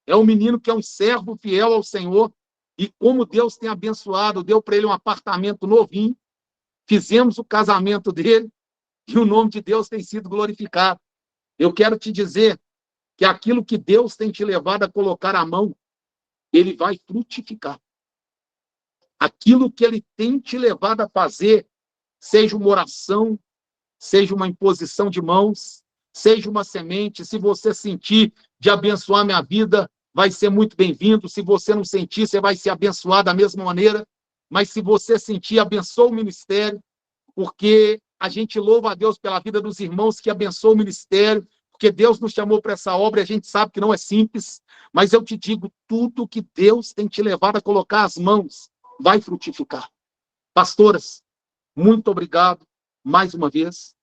É um menino que é um servo fiel ao Senhor. E como Deus tem abençoado, deu para ele um apartamento novinho. Fizemos o casamento dele e o nome de Deus tem sido glorificado. Eu quero te dizer que aquilo que Deus tem te levado a colocar a mão, ele vai frutificar. Aquilo que ele tem te levado a fazer, seja uma oração, seja uma imposição de mãos, seja uma semente, se você sentir de abençoar minha vida, vai ser muito bem-vindo. Se você não sentir, você vai ser abençoado da mesma maneira. Mas se você sentir, abençoa o ministério, porque a gente louva a Deus pela vida dos irmãos que abençoam o ministério, porque Deus nos chamou para essa obra e a gente sabe que não é simples, mas eu te digo, tudo que Deus tem te levado a colocar as mãos vai frutificar. Pastoras, muito obrigado mais uma vez.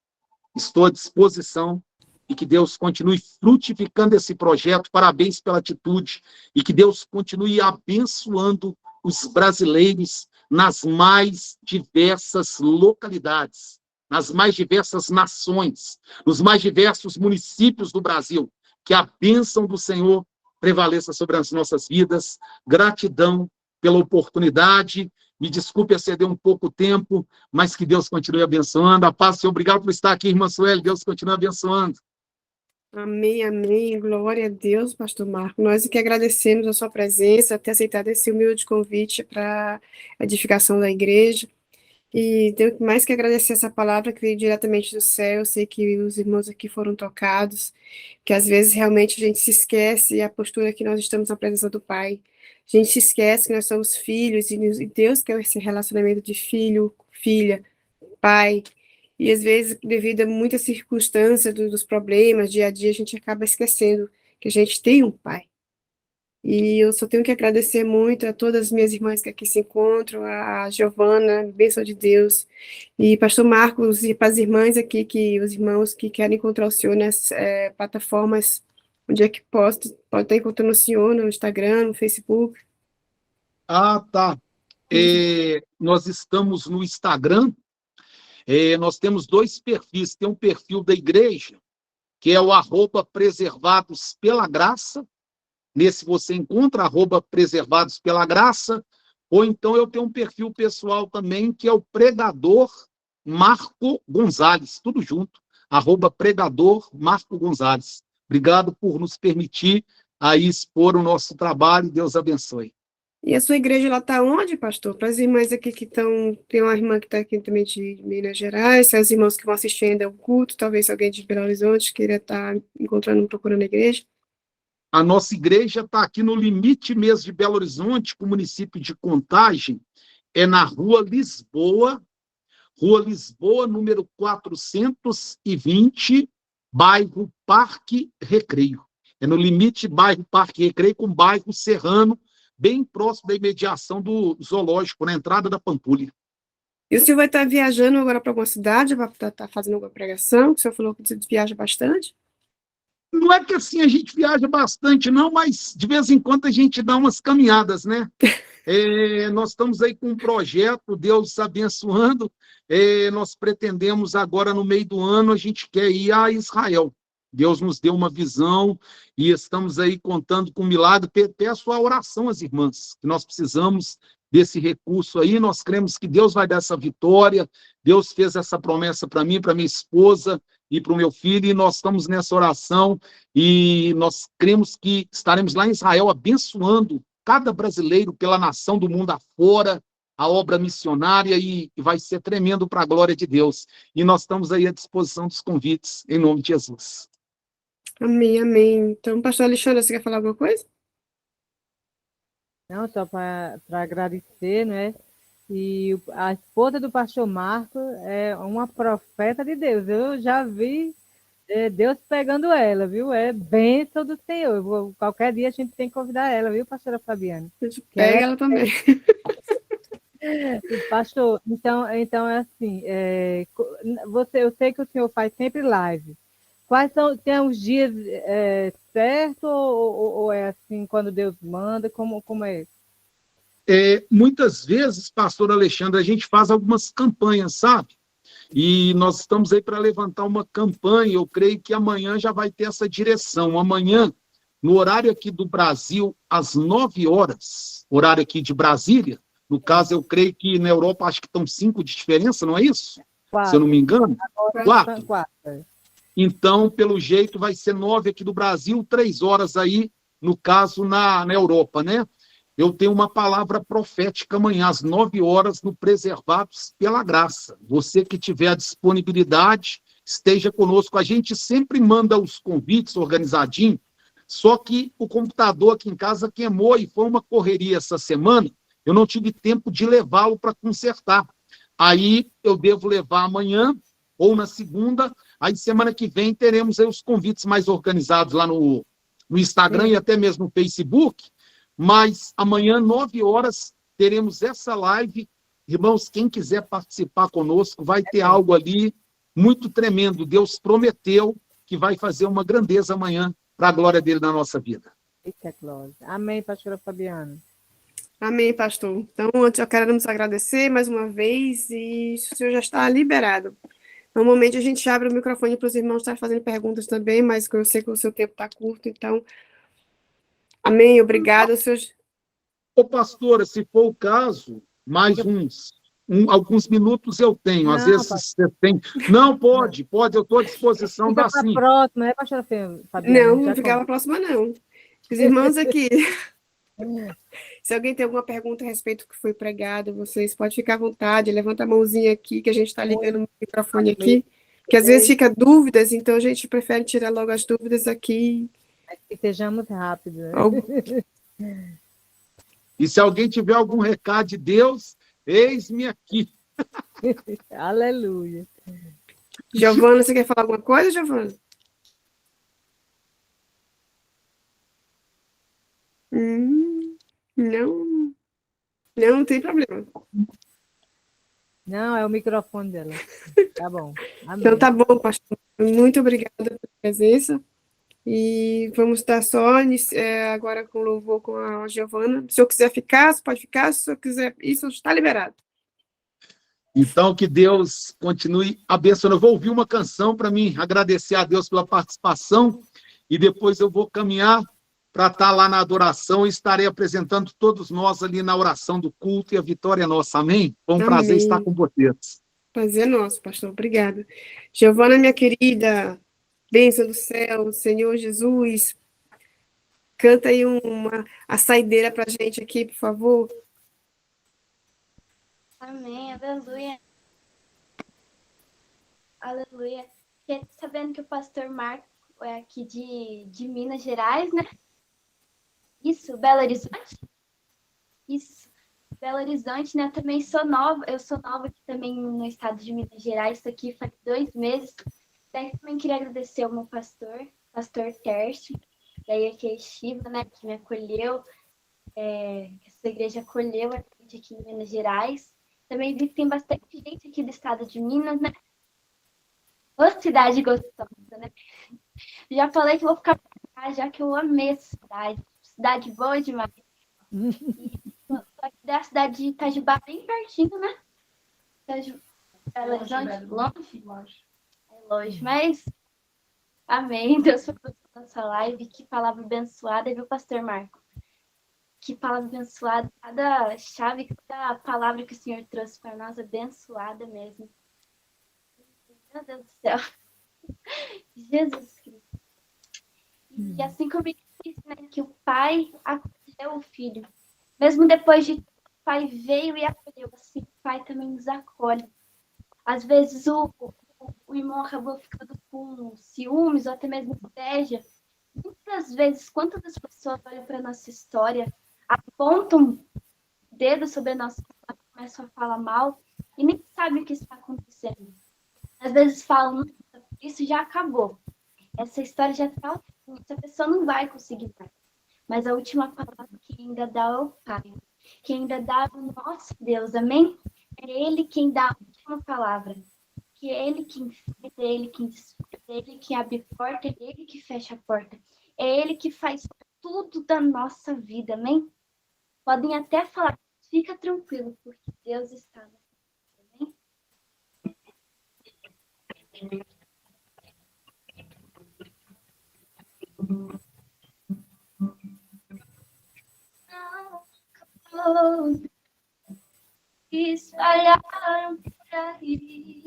Estou à disposição e que Deus continue frutificando esse projeto. Parabéns pela atitude e que Deus continue abençoando os brasileiros nas mais diversas localidades, nas mais diversas nações, nos mais diversos municípios do Brasil. Que a bênção do Senhor prevaleça sobre as nossas vidas. Gratidão pela oportunidade. Me desculpe exceder um pouco o tempo, mas que Deus continue abençoando. A paz, Senhor, obrigado por estar aqui, irmã Sueli. Deus continue abençoando. Amém, amém. Glória a Deus, pastor Marco. Nós que agradecemos a sua presença, ter aceitado esse humilde convite para a edificação da igreja. E tenho mais que agradecer essa palavra que veio diretamente do céu. Eu sei que os irmãos aqui foram tocados, que às vezes realmente a gente se esquece a postura que nós estamos na presença do Pai. A gente se esquece que nós somos filhos e Deus quer esse relacionamento de filho, filha, pai. E às vezes, devido a muitas circunstâncias dos problemas, dia a dia, a gente acaba esquecendo que a gente tem um pai. E eu só tenho que agradecer muito a todas as minhas irmãs que aqui se encontram, a Giovana, bênção de Deus, e pastor Marcos, e para as irmãs aqui, os irmãos que querem encontrar o Senhor nas plataformas, onde é que pode estar encontrando o Senhor, no Instagram, no Facebook. Ah, tá. Nós estamos no Instagram. Nós temos 2 perfis. Tem um perfil da igreja, que é o @preservados pela graça. Nesse você encontra @preservados pela graça. Ou então eu tenho um perfil pessoal também, que é o Pregador Marco Gonzalez. Tudo junto. @Pregador Marco Gonzalez. Obrigado por nos permitir aí expor o nosso trabalho. Deus abençoe. E a sua igreja, ela está onde, pastor? Para as irmãs aqui que estão... Tem uma irmã que está aqui também de Minas Gerais, as irmãos que vão assistir ainda o culto, talvez alguém de Belo Horizonte queira estar procurando a igreja. A nossa igreja está aqui no limite mesmo de Belo Horizonte, com o município de Contagem, é na Rua Lisboa, número 420, bairro Parque Recreio. É no limite bairro Parque Recreio com bairro Serrano, bem próximo da imediação do zoológico, na entrada da Pampulha. E o senhor vai estar viajando agora para alguma cidade, vai estar fazendo alguma pregação? O senhor falou que você viaja bastante? Não é que assim a gente viaja bastante, não, mas de vez em quando a gente dá umas caminhadas, né? Nós estamos aí com um projeto, Deus abençoando. Nós pretendemos agora, no meio do ano, a gente quer ir a Israel. Deus nos deu uma visão e estamos aí contando com um milagre. Peço a oração às irmãs, que nós precisamos desse recurso aí, nós cremos que Deus vai dar essa vitória, Deus fez essa promessa para mim, para minha esposa e para o meu filho, e nós estamos nessa oração, e nós cremos que estaremos lá em Israel abençoando cada brasileiro pela nação do mundo afora, a obra missionária, e vai ser tremendo para a glória de Deus. E nós estamos aí à disposição dos convites, em nome de Jesus. Amém, amém. Então, pastor Alexandre, você quer falar alguma coisa? Não, só para agradecer, né? E a esposa do pastor Marco é uma profeta de Deus. Eu já vi Deus pegando ela, viu? É bênção do Senhor. Qualquer dia a gente tem que convidar ela, viu, pastora Fabiana? A gente pega ela também. Pastor, então é assim, eu sei que o senhor faz sempre live. Quais tem os dias certos ou é assim, quando Deus manda? Como é? Muitas vezes, pastor Alexandre, a gente faz algumas campanhas, sabe? E nós estamos aí para levantar uma campanha, eu creio que amanhã já vai ter essa direção. Amanhã, no horário aqui do Brasil, às 9 horas, horário aqui de Brasília, no caso, eu creio que na Europa acho que estão 5 de diferença, não é isso? 4. Se eu não me engano. 4. 4. Então, pelo jeito, vai ser 9 aqui do Brasil, 3 horas aí, no caso, na Europa, né? Eu tenho uma palavra profética amanhã, às 9 horas, no Preservados pela Graça. Você que tiver a disponibilidade, esteja conosco. A gente sempre manda os convites organizadinho, só que o computador aqui em casa queimou e foi uma correria essa semana. Eu não tive tempo de levá-lo para consertar. Aí eu devo levar amanhã ou na segunda. Aí semana que vem teremos aí os convites mais organizados lá no Instagram e até mesmo no Facebook. Mas amanhã, 9 horas, teremos essa live. Irmãos, quem quiser participar conosco, vai ter algo ali muito tremendo. Deus prometeu que vai fazer uma grandeza amanhã para a glória dele na nossa vida. Eita, glória. Amém, pastora Fabiana. Amém, pastor. Então, antes eu quero nos agradecer mais uma vez e o senhor já está liberado. Normalmente a gente abre o microfone para os irmãos estarem fazendo perguntas também, mas eu sei que o seu tempo está curto, então... Amém, obrigada, senhor. Ô, pastora, se for o caso, mais alguns minutos eu tenho. Às vezes você tem... Não, pode, eu estou à disposição. Fica Dá para a sim. próxima, pastora Fabiana? Não ficar para a próxima, não. Os irmãos aqui... Se alguém tem alguma pergunta a respeito do que foi pregado, vocês podem ficar à vontade, levanta a mãozinha aqui, que a gente está ligando o microfone aqui, que às vezes fica dúvidas, então a gente prefere tirar logo as dúvidas aqui. Que sejamos rápidos. Né? E se alguém tiver algum recado de Deus, eis-me aqui. Aleluia. Giovana, você quer falar alguma coisa, Giovana? Não tem problema. Não, é o microfone dela. Tá bom. Amém. Então tá bom, pastor. Muito obrigada pela presença. E vamos estar só agora com louvor com a Giovana. Se eu quiser ficar, você pode ficar. Se eu quiser isso, está liberado. Então, que Deus continue abençoando. Eu vou ouvir uma canção para mim agradecer a Deus pela participação e depois eu vou caminhar para estar lá na adoração e estarei apresentando todos nós ali na oração do culto e a vitória é nossa. Amém? Foi um prazer estar com vocês. Prazer nosso, pastor. Obrigada. Giovana, minha querida, bênção do céu, Senhor Jesus, canta aí a saideira para a gente aqui, por favor. Amém, aleluia. Aleluia. Fiquei sabendo que o pastor Marco é aqui de Minas Gerais, né? Isso, Belo Horizonte? Isso, Belo Horizonte, né? Também sou nova, eu sou nova aqui também no estado de Minas Gerais, estou aqui faz 2 meses. Daí também queria agradecer ao meu pastor Tércio, daí aqui é Shiva, né? Que me acolheu, essa igreja acolheu a gente aqui em Minas Gerais. Também vi que tem bastante gente aqui do estado de Minas, né? Ô, cidade gostosa, né? Já falei que vou ficar pra cá, já que eu amei essa cidade. Cidade boa demais. Só que da cidade de Itajubá, bem pertinho, né? Belo Horizonte, longe. É longe, mas Amém. Deus foi a nossa live. Que palavra abençoada, viu, Pastor Marco? Que palavra abençoada. Cada chave, cada palavra que o Senhor trouxe para nós, abençoada mesmo. Meu Deus do céu. Jesus Cristo. E assim como ele disse, né, que o Pai acolheu o Filho. Mesmo depois de o Pai veio e acolheu, assim o Pai também nos acolhe. Às vezes o irmão acabou ficando com ciúmes ou até mesmo inveja. Muitas vezes, quantas das pessoas olham para a nossa história, apontam o dedo sobre a nossa história, começam a falar mal e nem sabem o que está acontecendo. Às vezes falam, isso já acabou. Essa história já está, essa pessoa não vai conseguir mais. Mas a última palavra que ainda dá é o Pai, que ainda dá é o nosso Deus, amém? É Ele quem dá a última palavra, que é Ele quem faz, é Ele quem desfaz, é Ele que abre a porta, é Ele que fecha a porta, é Ele que faz tudo da nossa vida, amém? Podem até falar, fica tranquilo, porque Deus está na vida, amém? Espalharam por aí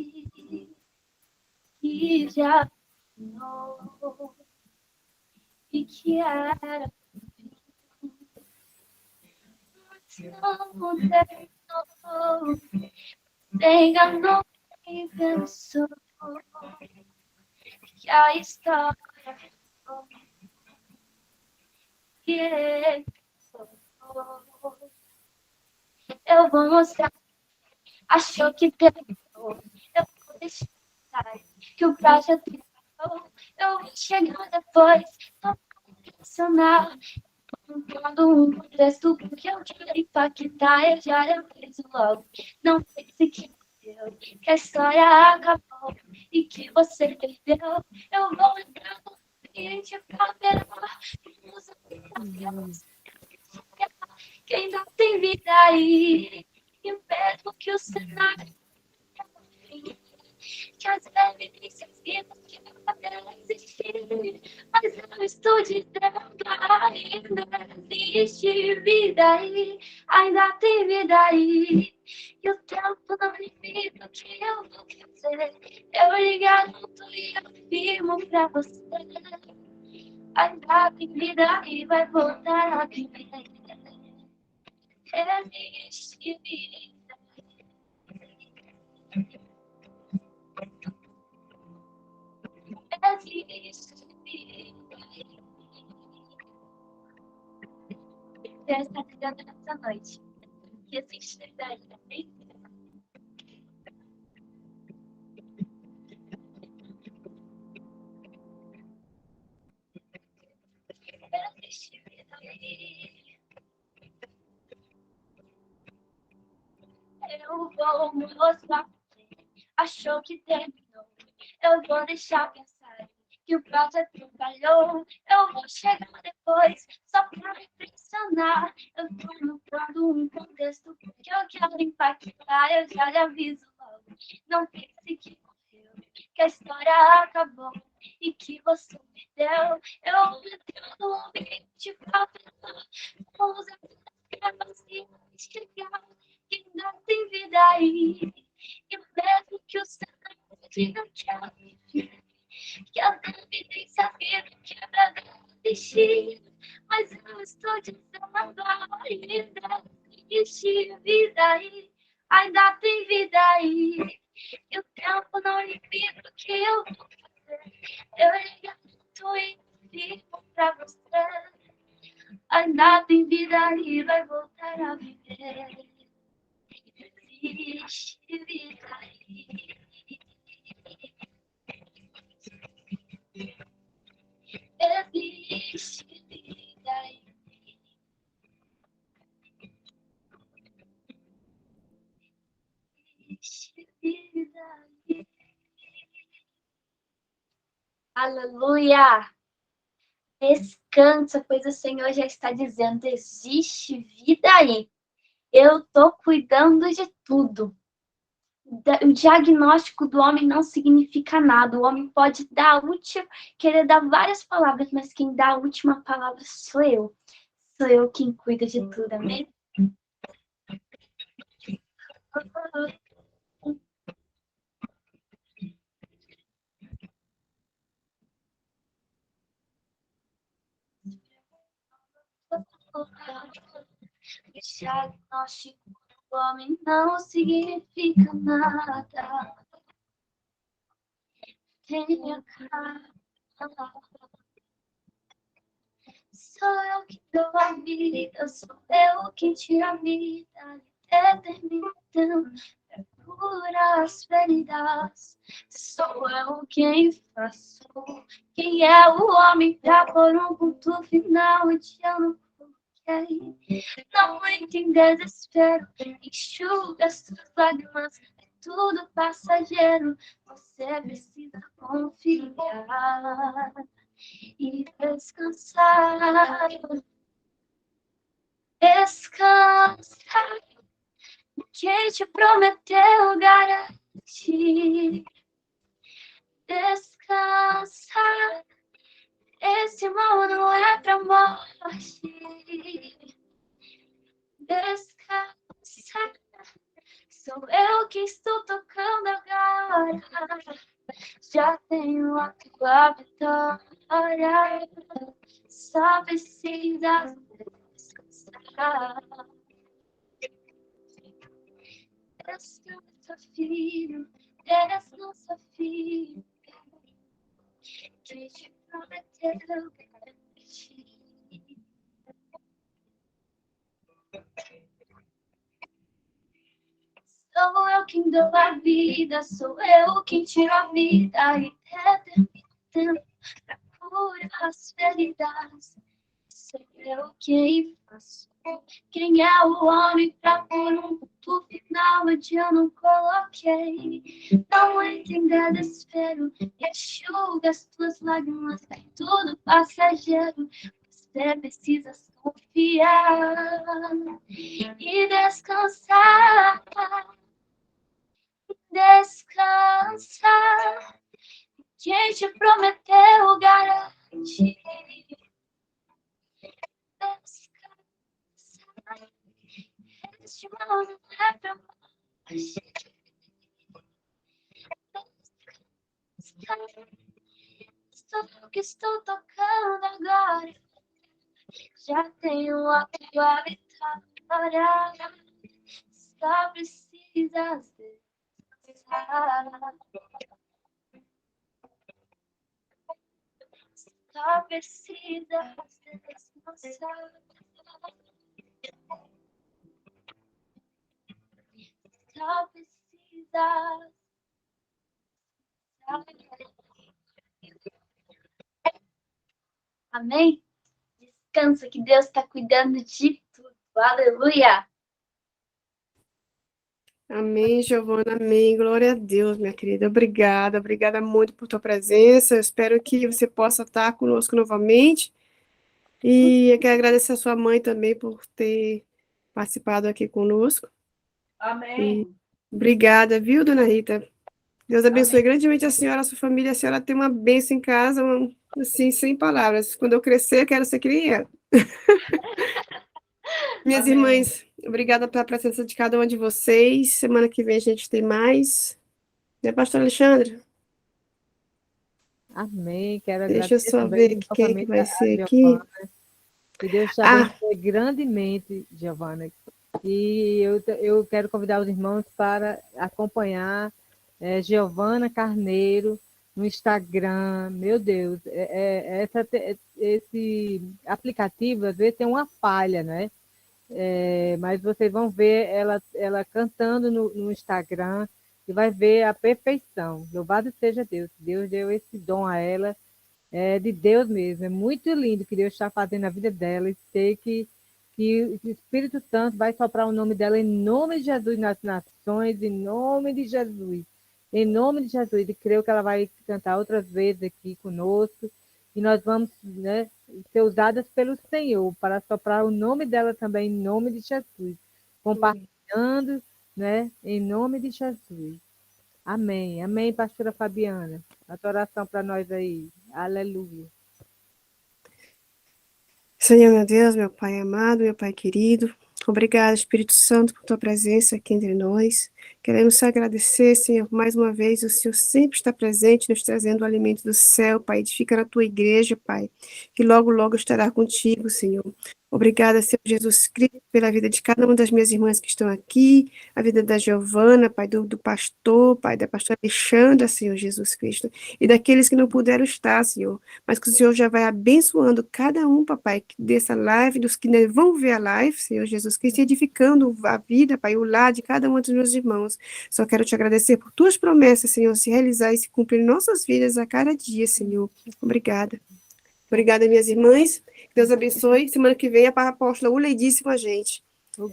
que já não e que era não terminou, se enganou e pensou que a história ficou que ele pensou. Eu vou mostrar, achou que terminou, eu vou deixar que o prazo terminou, eu vou chegar depois, tô emocional. Um texto porque eu quero impactar, eu já aviso logo. Não pense que eu, que a história acabou e que você perdeu. Eu vou entrar no ambiente pra ver que ainda tem vida aí. E mesmo que o cenário que as evidências vivas que não podem existir, mas eu estou dizendo ainda existe vida aí, ainda tem vida aí, e o tempo não limita o que eu vou fazer, eu lhe garanto e afirmo pra você, ainda tem vida aí, vai voltar a viver, existe vida. Deus está cuidando nessa noite. Que existe verdade também. Existe verdade. Eu vou mostrar. Achou que terminou. Eu vou deixar pensar que o projeto falhou. Eu vou chegar depois, só pra impressionar. Eu tô montando um contexto que eu quero impactar. Eu já lhe aviso logo. Não pense que morreu, que a história acabou e que você perdeu. Eu entro no ambiente pra falar. Vamos apenas vazio chegar. Que ainda tem vida aí. E mesmo que o cenário diga que ela que a evidência viva quebrada existir, mas eu estou dizendo ainda existe vida aí, ainda tem vida aí, e o tempo não limita o que eu vou fazer, eu garanto e digo pra você, ainda tem vida aí, vai voltar a viver. Existe vida aí. Existe vida aí. Existe vida aí. Aleluia! Descansa, pois o Senhor já está dizendo: existe vida aí. Eu estou cuidando de tudo. o diagnóstico do homem não significa nada. O homem pode dar a última, querer dar várias palavras, mas quem dá a última palavra sou eu. Sou eu quem cuida de tudo, amém? O diagnóstico do homem não significa nada. Tenha calma. Sou eu que dou a vida, sou eu que tiro a vida, determinando cura as feridas. Sou eu quem faço. Quem é o homem pra pôr um ponto final onde eu não coloquei? Não entra em desespero, enxuga as suas lágrimas, é tudo passageiro. Você precisa confiar e descansar. Descansar. Quem te prometeu garantir. Descansar. Esse mal não é pra morte. Descansar. Sou eu que estou tocando agora. Já tenho a tua vitória. Só precisa descansar. Descansa, filho. Descansa, filho. Que te prometeu garantir. Sou eu quem dou a vida, sou eu quem tiro a vida e determino pra curar as feridas. Sou eu quem faço. Quem é o homem pra pôr um ponto final onde eu não coloquei? Não entra em desespero, enxuga as tuas lágrimas, é tudo passageiro. Você precisa confiar e descansar. Descansar. Quem te prometeu garantir. Descansar. Este mal não é pra morte. Descansar. Sou eu que estou tocando agora. Já tenho a tua vitória. Só precisas descansar. Só precisas descansar. Só precisas. Amém? Descansa que Deus está cuidando de tudo. Aleluia! Amém, Giovana, amém. Glória a Deus, minha querida. Obrigada muito por tua presença. Eu espero que você possa estar conosco novamente. E eu quero agradecer a sua mãe também por ter participado aqui conosco. Amém. Obrigada, viu, dona Rita? Deus abençoe Amém. grandemente a senhora, a sua família. A senhora tem uma bênção em casa, assim, sem palavras. Quando eu crescer, eu quero ser criança. Minhas Amém. irmãs, obrigada pela presença de cada uma de vocês. Semana que vem a gente tem mais. Né, pastor Alexandre? Amém. Quero Deixa eu agradecer só também ver a quem é que família vai ser aqui. Giovana. Que Deus te Ah, abençoe grandemente, Giovana. E eu quero convidar os irmãos para acompanhar Giovana Carneiro no Instagram. Meu Deus, esse aplicativo às vezes tem uma falha, né? Mas vocês vão ver ela cantando no Instagram e vai ver a perfeição. Louvado seja Deus. Deus deu esse dom a ela. É de Deus mesmo. É muito lindo que Deus está fazendo na vida dela e sei que o Espírito Santo vai soprar o nome dela em nome de Jesus nas nações, em nome de Jesus. Em nome de Jesus. E creio que ela vai cantar outras vezes aqui conosco. E nós vamos, né, ser usadas pelo Senhor para soprar o nome dela também em nome de Jesus. Compartilhando, né? Em nome de Jesus. Amém. Amém, pastora Fabiana. A tua oração para nós aí. Aleluia. Senhor, meu Deus, meu Pai amado, meu Pai querido, obrigado, Espírito Santo, por tua presença aqui entre nós. Queremos te agradecer, Senhor, mais uma vez, o Senhor sempre está presente, nos trazendo o alimento do céu, Pai. Edifica na tua igreja, Pai, que logo, logo estará contigo, Senhor. Obrigada, Senhor Jesus Cristo, pela vida de cada uma das minhas irmãs que estão aqui, a vida da Giovana, Pai, do pastor, Pai, da pastora Alexandra, Senhor Jesus Cristo, e daqueles que não puderam estar, Senhor, mas que o Senhor já vai abençoando cada um, papai, dessa live, dos que vão ver a live, Senhor Jesus Cristo, e edificando a vida, Pai, o lar de cada um dos meus irmãos. Só quero te agradecer por tuas promessas, Senhor, se realizar e se cumprir em nossas vidas a cada dia, Senhor. Obrigada. Obrigada, minhas irmãs. Deus abençoe. Semana que vem a apóstola Uleidíssima com a gente.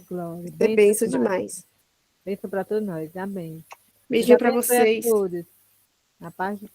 Glória. É bênção demais. Bênção para todos nós. Amém. Beijinho para Deus abençoe a vocês. todos. Na paz de